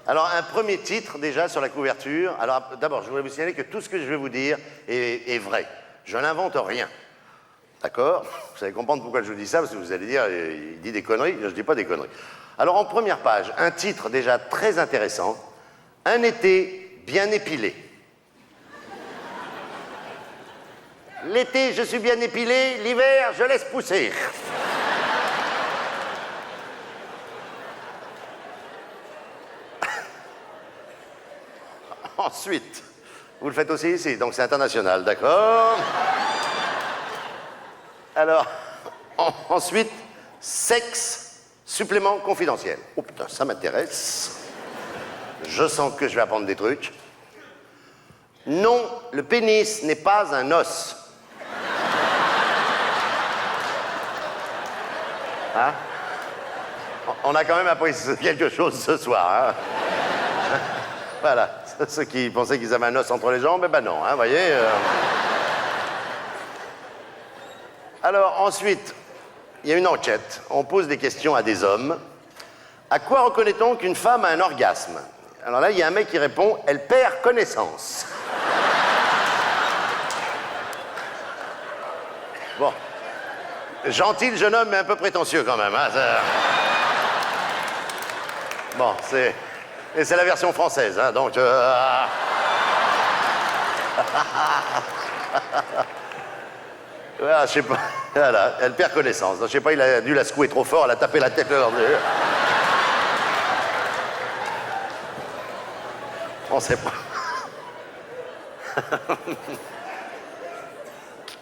Alors, un premier titre, déjà, sur la couverture. Alors, d'abord, je voudrais vous signaler que tout ce que je vais vous dire est vrai. Je n'invente rien. D'accord? Vous allez comprendre pourquoi je vous dis ça, parce que vous allez dire, il dit des conneries. Je ne dis pas des conneries. Alors, en première page, un titre déjà très intéressant. Un été bien épilé. L'été, je suis bien épilé. L'hiver, je laisse pousser. Ensuite, vous le faites aussi ici, donc c'est international, d'accord? Alors, ensuite, sexe, supplément confidentiel. Oh putain, ça m'intéresse. Je sens que je vais apprendre des trucs. Non, le pénis n'est pas un os. Hein? On a quand même appris quelque chose ce soir. Hein? Voilà. Ceux qui pensaient qu'ils avaient un os entre les jambes, ben non, hein, vous voyez. Alors, ensuite, il y a une enquête. On pose des questions à des hommes. À quoi reconnaît-on qu'une femme a un orgasme? Alors là, il y a un mec qui répond, elle perd connaissance. Bon. Gentil le jeune homme, mais un peu prétentieux quand même. Hein, ça... Bon, c'est... Et c'est la version française, hein, donc... Voilà, je sais pas... Voilà, elle perd connaissance. Je sais pas, il a dû la secouer trop fort, elle a tapé la tête leur deux. On sait pas.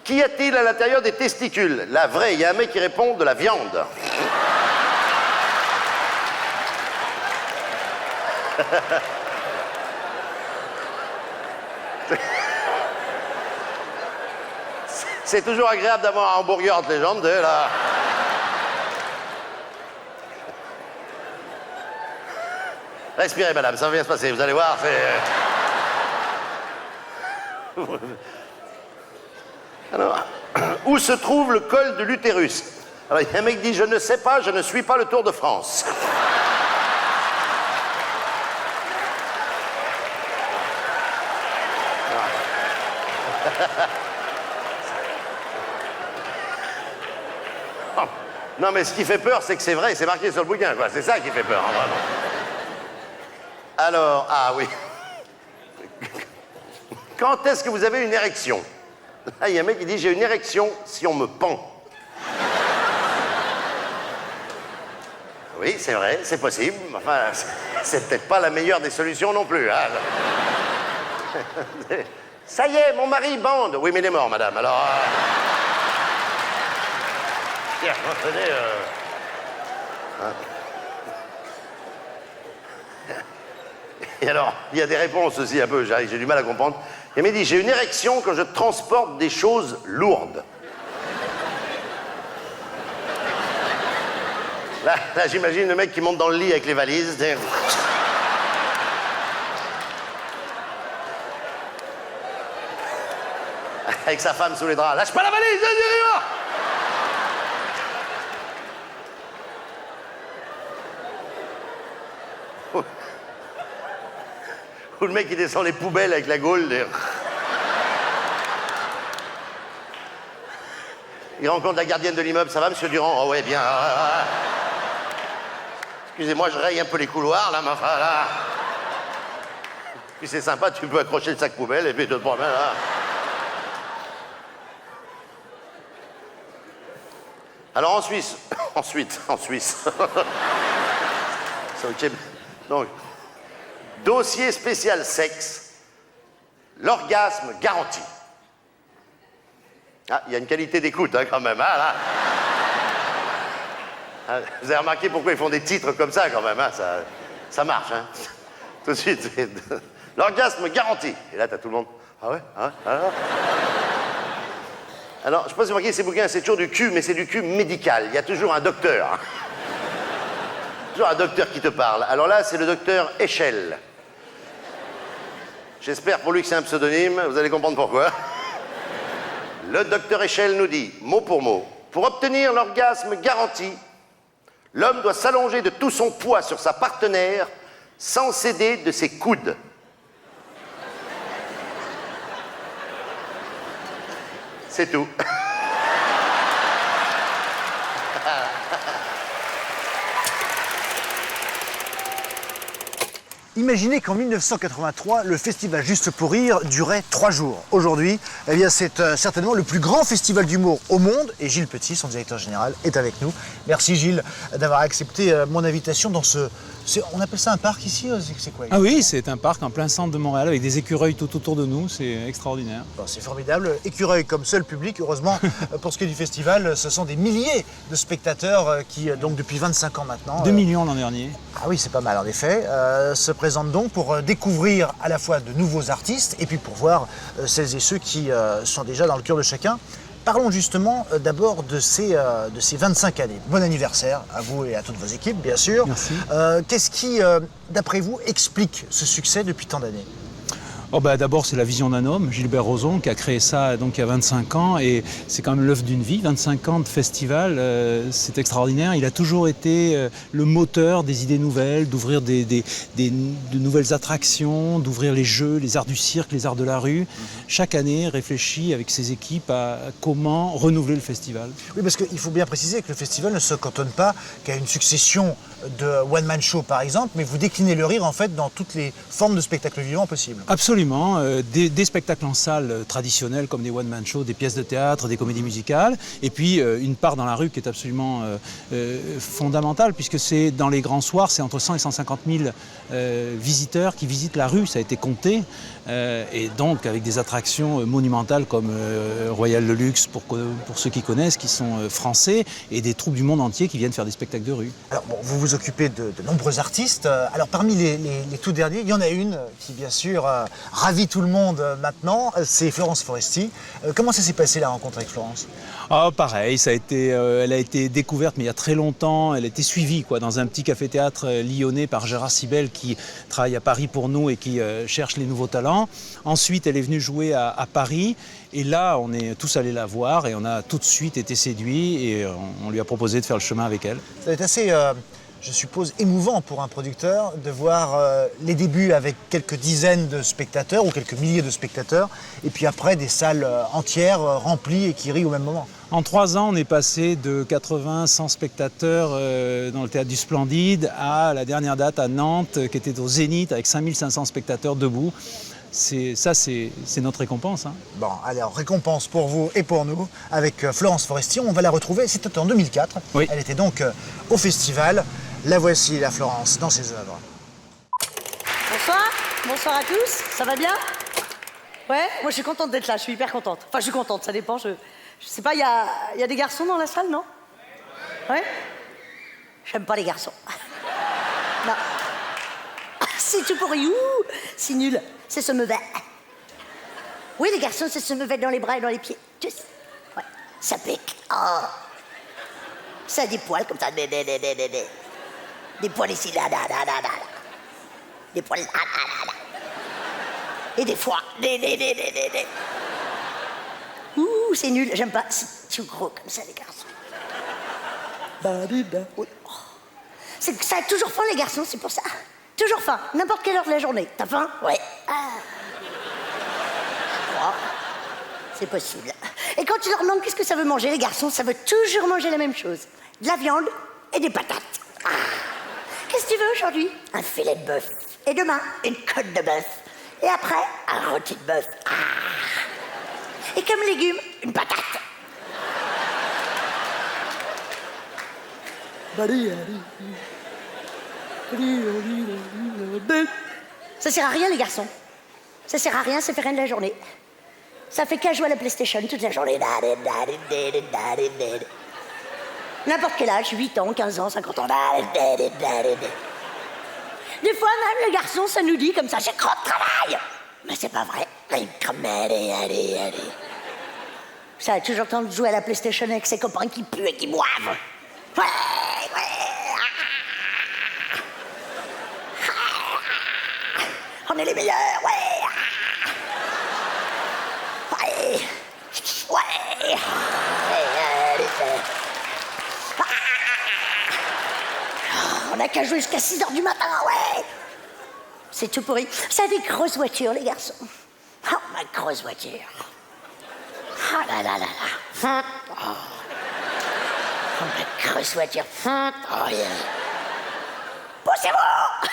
Qu'y a-t-il à l'intérieur des testicules? La vraie, il y a un mec qui répond de la viande. C'est toujours agréable d'avoir un hamburger entre les jambes, là. Respirez, madame, ça va bien se passer, vous allez voir, c'est... Alors, où se trouve le col de l'utérus? Alors, il y a un mec qui dit, je ne sais pas, je ne suis pas le Tour de France. Non, mais ce qui fait peur, c'est que c'est vrai, c'est marqué sur le bouquin, quoi. C'est ça qui fait peur, hein, vraiment. Alors, ah oui. Quand est-ce que vous avez une érection? Là, il y a un mec qui dit, j'ai une érection si on me pend. Oui, c'est vrai, c'est possible. Enfin, c'est peut-être pas la meilleure des solutions non plus. Hein. Ça y est, mon mari bande. Oui, mais il est mort, madame, alors... Tiens, tenez, hein. Et alors, il y a des réponses aussi un peu, j'ai du mal à comprendre. Il m'a dit, j'ai une érection quand je transporte des choses lourdes. Là j'imagine le mec qui monte dans le lit avec les valises. Avec sa femme sous les draps. Lâche pas la valise, Ou le mec qui descend les poubelles avec la gaule. Il rencontre la gardienne de l'immeuble. Ça va, monsieur Durand? Oh ouais, bien. Excusez-moi, je raye un peu les couloirs, là, mais enfin, là... Puis c'est sympa, tu peux accrocher le sac poubelle et puis te promènes, là. Alors, en Suisse... En Suisse. C'est ok. Donc... Dossier spécial sexe, l'orgasme garanti. Ah, il y a une qualité d'écoute, hein, quand même, hein, là. Ah, vous avez remarqué pourquoi ils font des titres comme ça, quand même, hein, ça marche, hein. Tout de suite, c'est... L'orgasme garanti. Et là, t'as tout le monde... Ah ouais? Ah ouais? Alors, je sais pas si vous remarquez, ces bouquins, c'est toujours du cul, mais c'est du cul médical. Il y a toujours un docteur. Toujours un docteur qui te parle. Alors là, c'est le docteur Échelle. J'espère pour lui que c'est un pseudonyme, vous allez comprendre pourquoi. Le docteur Échelle nous dit, mot pour mot, pour obtenir l'orgasme garanti, l'homme doit s'allonger de tout son poids sur sa partenaire sans céder de ses coudes. C'est tout. Imaginez qu'en 1983, le festival Juste pour rire durait 3 jours. Aujourd'hui, eh bien, c'est certainement le plus grand festival d'humour au monde. Et Gilles Petit, son directeur général, est avec nous. Merci Gilles d'avoir accepté mon invitation dans ce On appelle ça un parc ici, c'est quoi? Ah oui, c'est un parc en plein centre de Montréal avec des écureuils tout autour de nous, c'est extraordinaire. Bon, c'est formidable. Écureuil comme seul public, heureusement, pour ce qui est du festival, ce sont des milliers de spectateurs qui, donc depuis 25 ans maintenant... 2 millions l'an dernier. Ah oui, c'est pas mal en effet. Se présentent donc pour découvrir à la fois de nouveaux artistes et puis pour voir celles et ceux qui sont déjà dans le cœur de chacun. Parlons justement d'abord de ces 25 années. Bon anniversaire à vous et à toutes vos équipes, bien sûr. Merci. Qu'est-ce qui, d'après vous, explique ce succès depuis tant d'années? Oh bah, d'abord, c'est la vision d'un homme, Gilbert Rozon, qui a créé ça donc, il y a 25 ans. Et c'est quand même l'œuvre d'une vie. 25 ans de festival, c'est extraordinaire. Il a toujours été le moteur des idées nouvelles, d'ouvrir de nouvelles attractions, d'ouvrir les jeux, les arts du cirque, les arts de la rue. Chaque année, réfléchit avec ses équipes à comment renouveler le festival. Oui, parce qu'il faut bien préciser que le festival ne se cantonne pas qu'à une succession de one-man show, par exemple, mais vous déclinez le rire, en fait, dans toutes les formes de spectacles vivants possibles. Absolument. Des spectacles en salle traditionnels comme des one-man shows, des pièces de théâtre, des comédies musicales, et puis une part dans la rue qui est absolument fondamentale, puisque c'est dans les grands soirs, c'est entre 100 et 150 000 visiteurs qui visitent la rue, ça a été compté, et donc avec des attractions monumentales comme Royal Le Luxe, pour ceux qui connaissent, qui sont français, et des troupes du monde entier qui viennent faire des spectacles de rue. Alors bon, vous vous occupez de nombreux artistes. Alors parmi les tout derniers, il y en a une qui bien sûr ravit tout le monde maintenant, c'est Florence Foresti. Comment ça s'est passé la rencontre avec Florence? Ah, pareil, elle a été découverte mais il y a très longtemps, elle a été suivie dans un petit café-théâtre lyonnais par Gérard Sibel qui travaille à Paris pour nous et qui cherche les nouveaux talents. Ensuite, elle est venue jouer à Paris et là, on est tous allés la voir et on a tout de suite été séduits et on lui a proposé de faire le chemin avec elle. Ça va être assez... je suppose, émouvant pour un producteur de voir les débuts avec quelques dizaines de spectateurs ou quelques milliers de spectateurs et puis après des salles entières remplies et qui rient au même moment. En 3 ans, on est passé de 80-100 spectateurs dans le théâtre du Splendide à la dernière date à Nantes qui était au Zénith avec 5500 spectateurs debout. C'est notre récompense. Hein. Bon, alors récompense pour vous et pour nous avec Florence Foresti. On va la retrouver, c'était en 2004. Oui. Elle était donc au festival. La voici, la Florence, dans ses œuvres. Bonsoir, bonsoir à tous, ça va bien? Ouais, moi je suis contente d'être là, je suis hyper contente. Enfin, je suis contente, ça dépend, je sais pas, il y a des garçons dans la salle, non? Ouais? J'aime pas les garçons. Non. C'est tout pourri, ouh, c'est nul, c'est se mauvais. Oui, les garçons, c'est se mauvais dans les bras et dans les pieds, tous. Ouais, ça pique. Oh. Ça a des poils comme ça, des poils ici, là. Des poils, là. Et des fois, Ouh, c'est nul, j'aime pas. C'est tout gros comme ça, les garçons. Oui. Ça a toujours faim, les garçons, c'est pour ça. Toujours faim, n'importe quelle heure de la journée. T'as faim? Ouais. C'est possible. Et quand tu leur demandes qu'est-ce que ça veut manger, les garçons, ça veut toujours manger la même chose. De la viande et des patates. Qu'est-ce que tu veux aujourd'hui? Un filet de bœuf. Et demain, une côte de bœuf. Et après, un rôti de bœuf. Et comme légumes, une patate. Ça sert à rien, les garçons. Ça sert à rien, ça fait rien de la journée. Ça fait qu'à jouer à la PlayStation toute la journée. N'importe quel âge, 8 ans, 15 ans, 50 ans. Des fois, même, les garçons, ça nous dit comme ça, j'ai trop de travail. Mais c'est pas vrai. Allez. Ça a toujours le temps de jouer à la PlayStation avec ses copains qui puent et qui boivent. Ouais. On est les meilleurs, ouais. On n'a qu'à jouer jusqu'à 6 h du matin, ouais. C'est tout pourri. Ça a des grosses voitures, les garçons. Oh, ma grosse voiture. Oh là là là là. Oh, ma grosse voiture. Oh, yeah. Poussez-vous.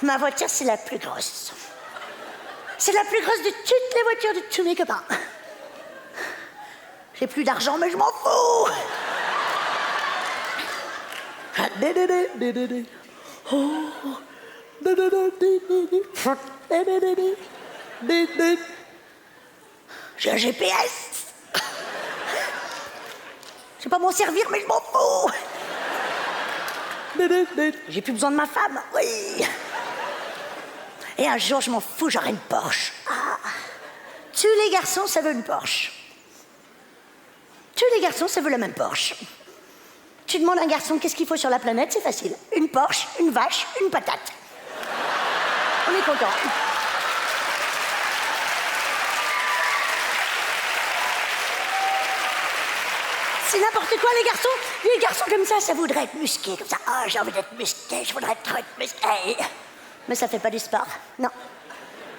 Ma voiture, c'est la plus grosse. C'est la plus grosse de toutes les voitures de tous mes copains. J'ai plus d'argent, mais je m'en fous. J'ai un GPS. Je vais pas m'en servir, mais je m'en fous. J'ai plus besoin de ma femme, oui. Et un jour, je m'en fous, j'aurai une Porsche. Ah. Tous les garçons, ça veut une Porsche. Tous les garçons, ça veut la même Porsche. Tu demandes à un garçon qu'est-ce qu'il faut sur la planète, c'est facile. Une Porsche, une vache, une patate. On est content. C'est n'importe quoi, les garçons. Les garçons comme ça voudrait être musqués, comme ça. Ah, j'ai envie d'être musqué, je voudrais trop être musqué. Mais ça fait pas du sport, non.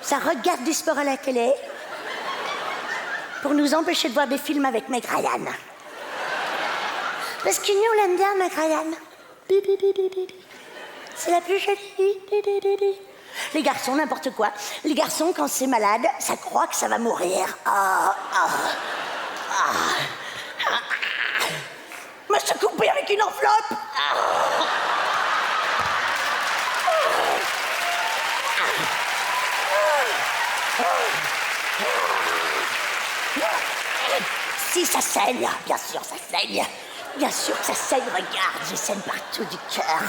Ça regarde du sport à la télé pour nous empêcher de voir des films avec Meg Ryan. Parce que nous, on l'aime bien, Meg Ryan. C'est la plus jolie. Les garçons, n'importe quoi. Les garçons, quand c'est malade, ça croit que ça va mourir. Me se couper avec une enveloppe. Si ça saigne, bien sûr ça saigne. Bien sûr que ça saigne, regarde, je saigne partout du cœur.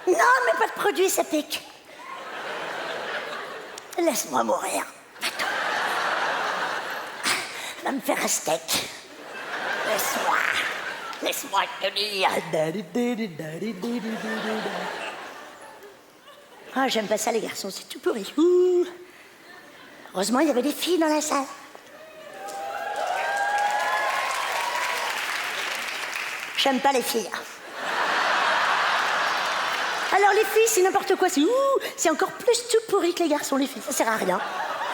Non, mais pas de produit, ça pique. Laisse-moi mourir. Attends. Va me faire un steak. Laisse-moi te dire. Ah, j'aime pas ça, les garçons, c'est tout pourri. Heureusement, il y avait des filles dans la salle. J'aime pas les filles. Alors les filles, c'est n'importe quoi, c'est encore plus tout pourri que les garçons, les filles, ça sert à rien.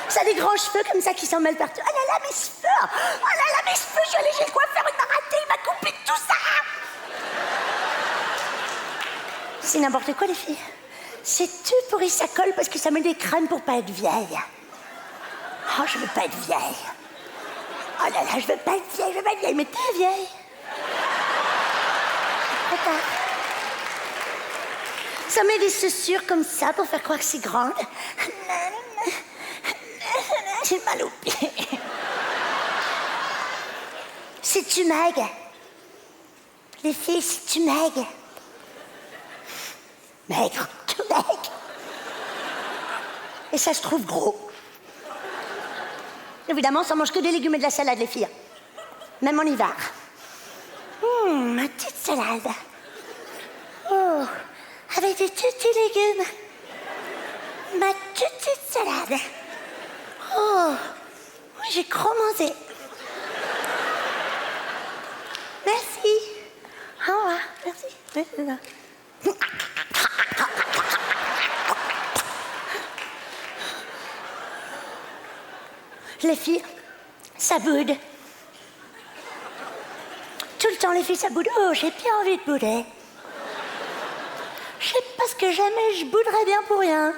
Ça a des grands cheveux comme ça qui s'en mêlent partout. Oh là là, mes cheveux! Oh là là, mes cheveux, je suis allée chez le coiffeur, il m'a raté, il m'a coupé tout ça! C'est n'importe quoi, les filles. C'est tout pourri, ça colle parce que ça met des crèmes pour pas être vieille. Oh, je veux pas être vieille. Oh là là, je veux pas être vieille, mais t'es vieille. Attends. Ça met des chaussures comme ça pour faire croire que c'est grande. J'ai mal au pied. C'est-tu Meg? Les filles, c'est-tu Meg? Maigre, tout maigre. Et ça se trouve gros. Évidemment, ça mange que des légumes et de la salade, les filles. Même en hiver. Ma petite salade. Oh, avec des petits légumes. Ma petite salade. Oh, j'ai trop mangé. Merci. Au revoir, merci. Les filles, ça boude. Tout le temps, les filles, ça boude. Oh, j'ai bien envie de bouder. Je sais pas ce que j'aime, mais je bouderais bien pour rien.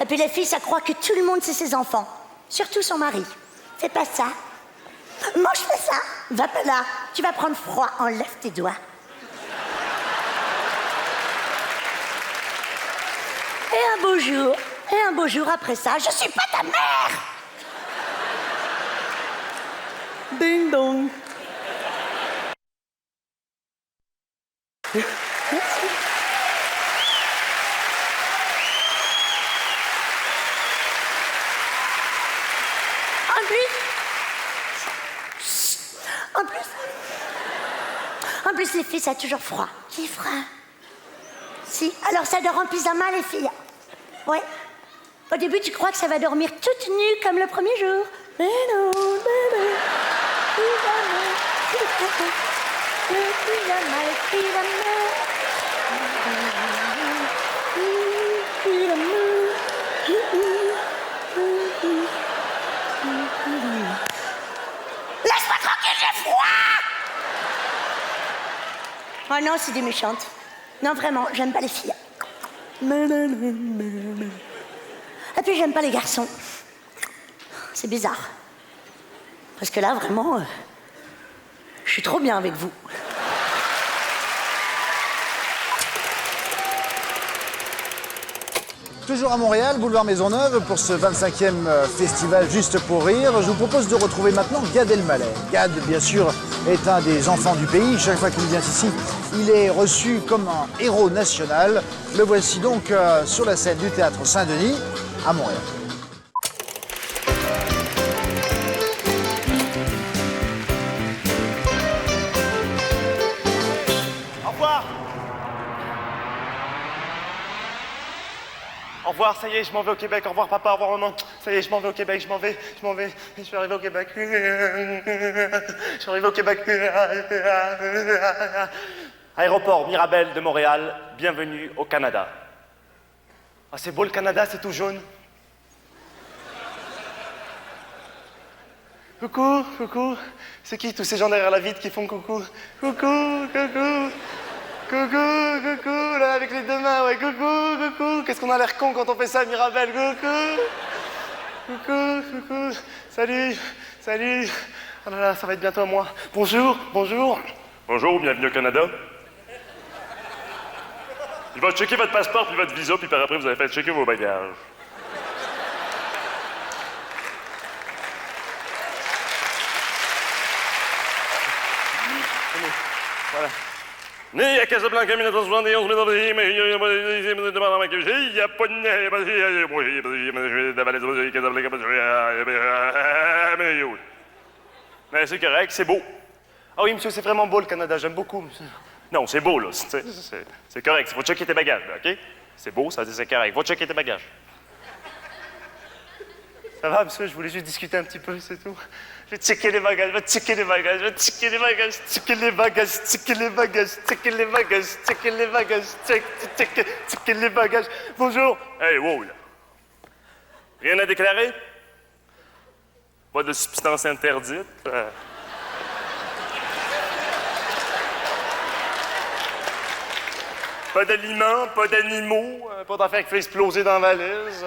Et puis les filles, ça croit que tout le monde, c'est ses enfants. Surtout son mari. Fais pas ça. Moi, je fais ça. Va pas là. Tu vas prendre froid. Enlève tes doigts. Et un beau jour après ça, je suis pas ta mère. Ding dong. Merci. En plus, les filles, ça a toujours froid. J'ai froid. Si, alors ça dort en pyjama, les filles. Ouais. Au début, tu crois que ça va dormir toute nue comme le premier jour. Mais non, laisse-moi tranquille, j'ai froid! Oh non, c'est des méchantes. Non, vraiment, j'aime pas les filles. Et puis, j'aime pas les garçons. C'est bizarre. Parce que là, vraiment, Je suis trop bien avec vous. Toujours à Montréal, boulevard Maisonneuve, pour ce 25e festival Juste pour rire. Je vous propose de retrouver maintenant Gad Elmaleh. Gad, bien sûr, est un des enfants du pays. Chaque fois qu'il vient ici, il est reçu comme un héros national. Le voici donc sur la scène du théâtre Saint-Denis, à Montréal. Au revoir. Au revoir, ça y est, je m'en vais au Québec. Au revoir, papa, au revoir, maman. Ça y est, je m'en vais au Québec, je m'en vais. Je suis arrivé au Québec. Je suis arrivé au Québec. Aéroport Mirabel de Montréal, bienvenue au Canada. Ah, c'est beau le Canada, c'est tout jaune. Coucou, coucou. C'est qui tous ces gens derrière la vitre qui font coucou? Coucou, coucou. Coucou, coucou, là, avec les deux mains, ouais, coucou, coucou. Qu'est-ce qu'on a l'air con quand on fait ça, Mirabel, coucou. Coucou, coucou, salut, salut. Oh là là, ça va être bientôt à moi. Bonjour, bonjour. Bonjour, bienvenue au Canada. Il va checker votre passeport puis votre visa, puis par après, vous allez faire checker vos bagages. Voilà. Né à Casablanca, 1971, mais il n'y a pas de... Mais c'est correct, c'est beau. Ah oui, monsieur, c'est vraiment beau le Canada, j'aime beaucoup, monsieur. Non, c'est beau, là. C'est correct, il faut checker tes bagages, là, OK? C'est beau, ça dit c'est correct. Va checker tes bagages. Ça va, monsieur, je voulais juste discuter un petit peu, c'est tout. Je vais checker les bagages, je vais checker les bagages, je vais checker les bagages, checker les bagages, checker les bagages, checker les bagages, checker les bagages, checker les bagages. Bonjour. Hey, wow, là. Rien à déclarer? Pas de substance interdite? Pas d'aliments, pas d'animaux, pas d'affaires qui fait exploser dans la valise,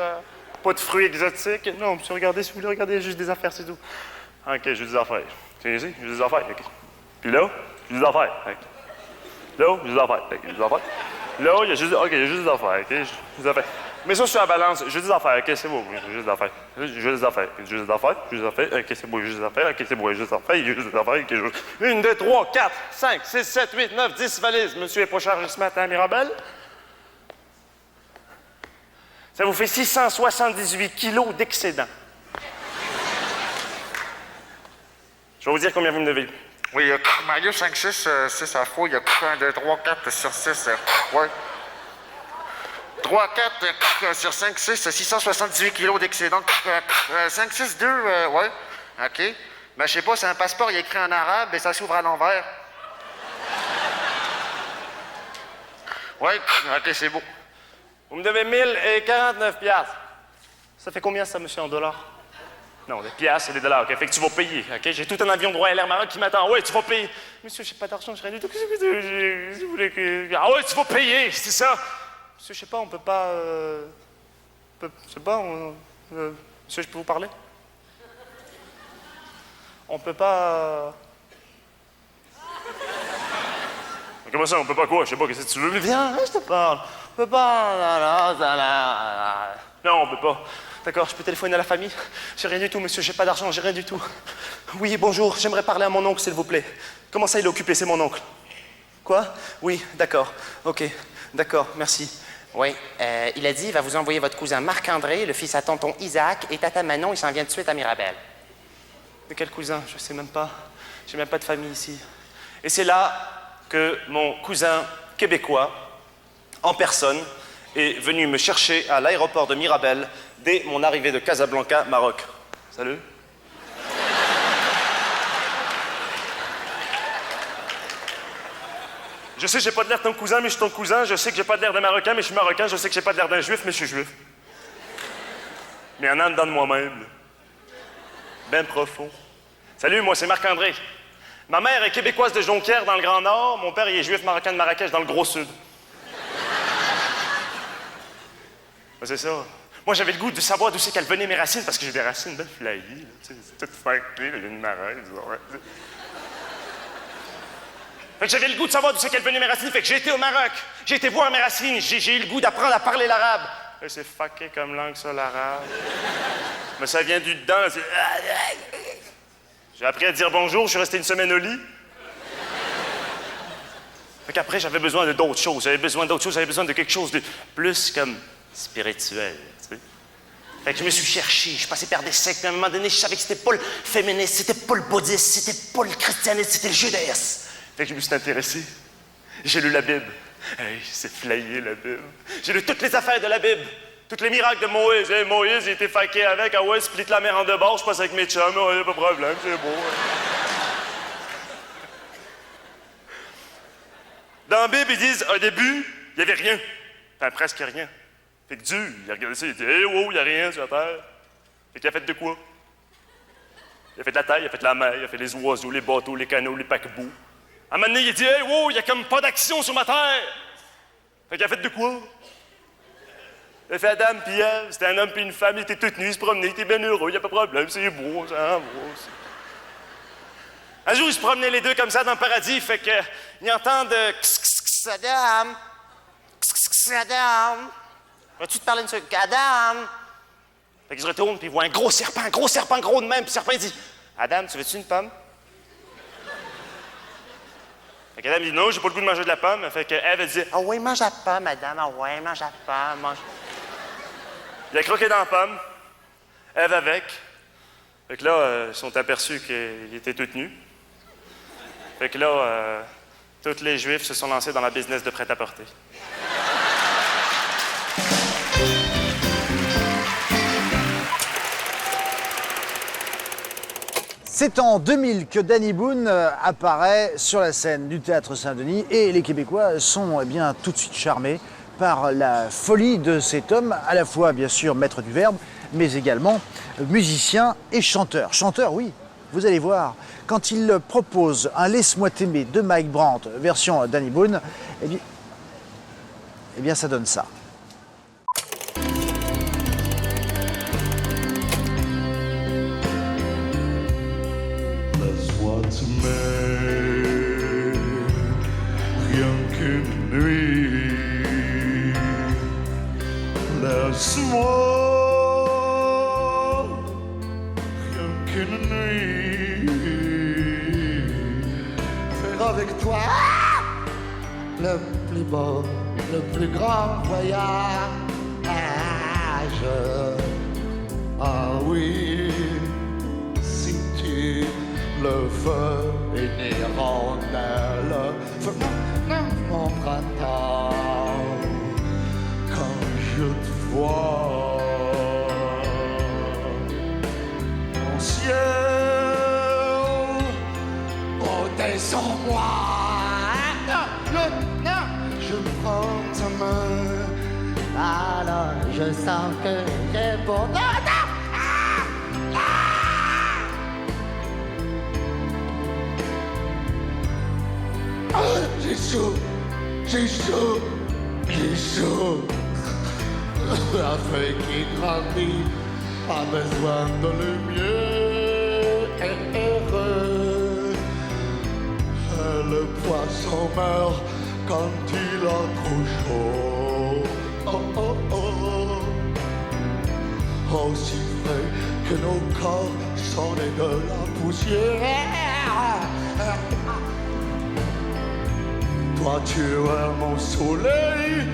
pas de fruits exotiques. Non, monsieur, regardez, si vous voulez regarder, juste des affaires, c'est tout. OK, j'ai des affaires. Tiens ici, j'ai des affaires. OK. Puis là, j'ai des affaires. OK. Là, j'ai des affaires. OK, j'ai des affaires. Là, il y a juste... OK, il y a juste des affaires. OK, j'ai des affaires. Mais ça, sur la balance, j'ai des affaires. OK, c'est beau, j'ai juste des affaires. J'ai des affaires. J'ai des affaires. J'ai des affaires. OK, c'est beau, j'ai des affaires. OK, c'est beau, j'ai des affaires. J'ai juste des affaires. OK, j'ai... 1, 2, 3, 4, 5, 6, 7, 8, 9, 10 valises. Monsieur est pas chargé ce matin à Mirabel. Ça vous fait 678 kilos d'excédent. Je vais vous dire combien vous me devez. Oui, Mario 5, 6, 6 à faux, il y a 1, 2, 3, 4 sur 6, ouais. 3, 4 sur 5, 6, 678 kilos d'excédent. 5, 6, 2, ouais, OK. Mais je sais pas, c'est un passeport, il est écrit en arabe et ça s'ouvre à l'envers. Ouais, OK, c'est beau. Vous me devez 1049 piastres. Ça fait combien ça, monsieur, en dollars? Non, des piastres et des dollars, OK? Fait que tu vas payer, OK? J'ai tout un avion de Royal Air Maroc qui m'attend. Oui, tu vas payer. Monsieur, j'ai pas d'argent, j'ai rien du tout. Je voulais que... Ah oui, tu vas payer, c'est ça. Monsieur, je sais pas, on peut pas... Je sais pas, monsieur, je peux vous parler? On peut pas... Comment ça, on peut pas quoi? Je sais pas, qu'est-ce que tu veux? Viens, je te parle. On peut pas... Non, on peut pas. D'accord, je peux téléphoner à la famille? J'ai rien du tout, monsieur, j'ai pas d'argent, j'ai rien du tout. Oui, bonjour, j'aimerais parler à mon oncle, s'il vous plaît. Comment ça, il est occupé, c'est mon oncle? Quoi? Oui, d'accord, ok, d'accord, merci. Oui, il a dit, il va vous envoyer votre cousin Marc-André, le fils à tonton Isaac, et tata Manon, il s'en vient tout de suite à Mirabel. De quel cousin? Je sais même pas. J'ai même pas de famille ici. Et c'est là que mon cousin québécois, en personne, est venu me chercher à l'aéroport de Mirabel dès mon arrivée de Casablanca, Maroc. Salut. Je sais que j'ai pas de l'air de ton cousin, mais je suis ton cousin. Je sais que j'ai pas de l'air d'un Marocain, mais je suis Marocain. Je sais que j'ai pas de l'air d'un Juif, mais je suis Juif. Mais en dedans de moi-même. Ben profond. Salut, moi c'est Marc-André. Ma mère est québécoise de Jonquière dans le Grand Nord. Mon père, il est juif marocain de Marrakech dans le Gros Sud. Ben, c'est ça. Moi, j'avais le goût de savoir d'où c'est qu'elles venaient mes racines, parce que j'ai des racines bien flyées. C'est tout fait, j'ai une marraine, disons. Fait que j'avais le goût de savoir d'où c'est qu'elle venait mes racines. Fait que j'ai été au Maroc. J'ai été voir mes racines. J'ai eu le goût d'apprendre à parler l'arabe. C'est fucké comme langue, ça, l'arabe. Mais ça vient du dedans. J'ai appris à dire bonjour. Je suis resté une semaine au lit. Fait qu'après, j'avais besoin d'autres choses. J'avais besoin de quelque chose de plus comme spirituel, tu sais. Fait que je me suis cherché, je suis passé par des sectes, puis à un moment donné, je savais que c'était pas le féminisme, c'était pas le bouddhisme, c'était pas le christianisme, c'était le judaïsme. Fait que je me suis intéressé. J'ai lu la Bible. Hey, c'est flayé, la Bible. J'ai lu toutes les affaires de la Bible. Tous les miracles de Moïse. Hey, Moïse, il était faqué avec, ah ouais, split la mer en deux bords, je passe avec mes chums, ouais, pas de problème, c'est beau. Dans la Bible, ils disent, au début, il n'y avait rien. Enfin, presque rien. Fait que Dieu, il a regardé ça, il a dit, hey, wow, il n'y a rien sur la terre. Fait qu'il a fait de quoi? Il a fait de la terre, il a fait de la mer, il a fait les oiseaux, les bateaux, les canaux, les paquebots. À un moment donné, il a dit, hey, wow, il n'y a comme pas d'action sur ma terre. Fait qu'il a fait de quoi? Il a fait Adam puis Ève, c'était un homme puis une femme, ils étaient tous nus, ils se promenaient, ils étaient bien heureux, il n'y a pas de problème, c'est beau, ça, beau. Un jour, ils se promenaient les deux comme ça dans le paradis, fait qu'ils entendent Adam, Adam, vas-tu te parler de ça? Adam! Fait qu'ils se retournent, puis ils voient un gros serpent gros de même, puis le serpent il dit, Adam, tu veux-tu une pomme? Fait qu'Adam dit, non, j'ai pas le goût de manger de la pomme. Fait qu'Ève elle dit, ah oui, mange la pomme, Adam, ah ouais, mange la pomme, mange. Il a croqué dans la pomme, Ève avec. Fait que là, ils sont aperçus qu'il était tout nu. Fait que là, tous les Juifs se sont lancés dans la business de prêt-à-porter. C'est en 2000 que Danny Boone apparaît sur la scène du Théâtre Saint-Denis et les Québécois sont eh bien tout de suite charmés par la folie de cet homme, à la fois bien sûr maître du verbe, mais également musicien et chanteur. Chanteur, oui, vous allez voir, quand il propose un Laisse-moi t'aimer de Mike Brandt, version Danny Boone, eh bien ça donne ça. Laisse-moi t'aimer, rien qu'une nuit. Laisse-moi, rien qu'une nuit. Faire avec toi le plus beau, le plus grand voyage. Ah oui, si tu le veux, une hirondelle, mon printemps, quand je te vois, mon ciel, oh descends-moi. Non, je prends ta main, alors je sens que j'ai beau. J'ai chaud, j'ai chaud, j'ai chaud. La feuille qui grandit, pas besoin de lumière. Heureux. Le poisson meurt quand il a trop chaud. Oh oh oh. Aussi vrai que nos corps sont nés de la poussière. Toi tu es mon soleil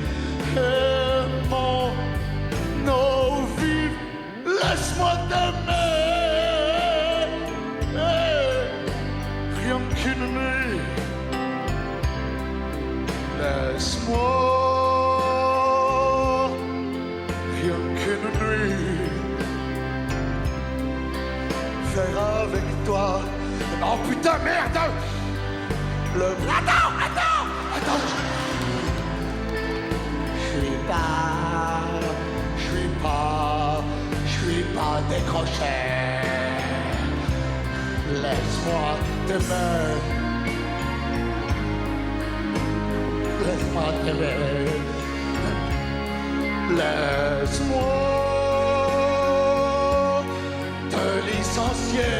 et mon eau vive. Laisse-moi t'aimer, rien qu'une nuit. Laisse-moi, rien qu'une nuit. Faire avec toi. Oh putain merde. Attends. Je suis pas décroché. Laisse-moi t'aimer. Laisse-moi t'aimer. Laisse-moi te licencier.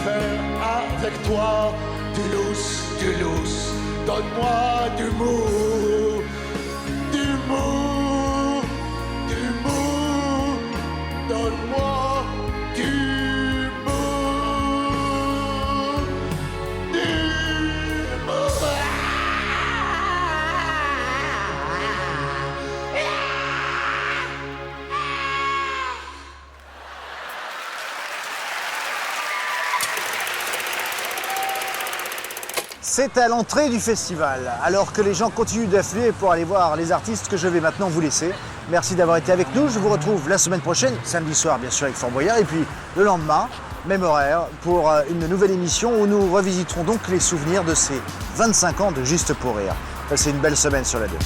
Faire avec toi, du lousse, donne-moi du mou, du mou, du mou, donne-moi du mou, du mou. C'est à l'entrée du festival, alors que les gens continuent d'affluer pour aller voir les artistes que je vais maintenant vous laisser. Merci d'avoir été avec nous, je vous retrouve la semaine prochaine, samedi soir bien sûr avec Fort Boyard, et puis le lendemain, même horaire, pour une nouvelle émission où nous revisiterons donc les souvenirs de ces 25 ans de Juste pour Rire. Passez une belle semaine sur la 2.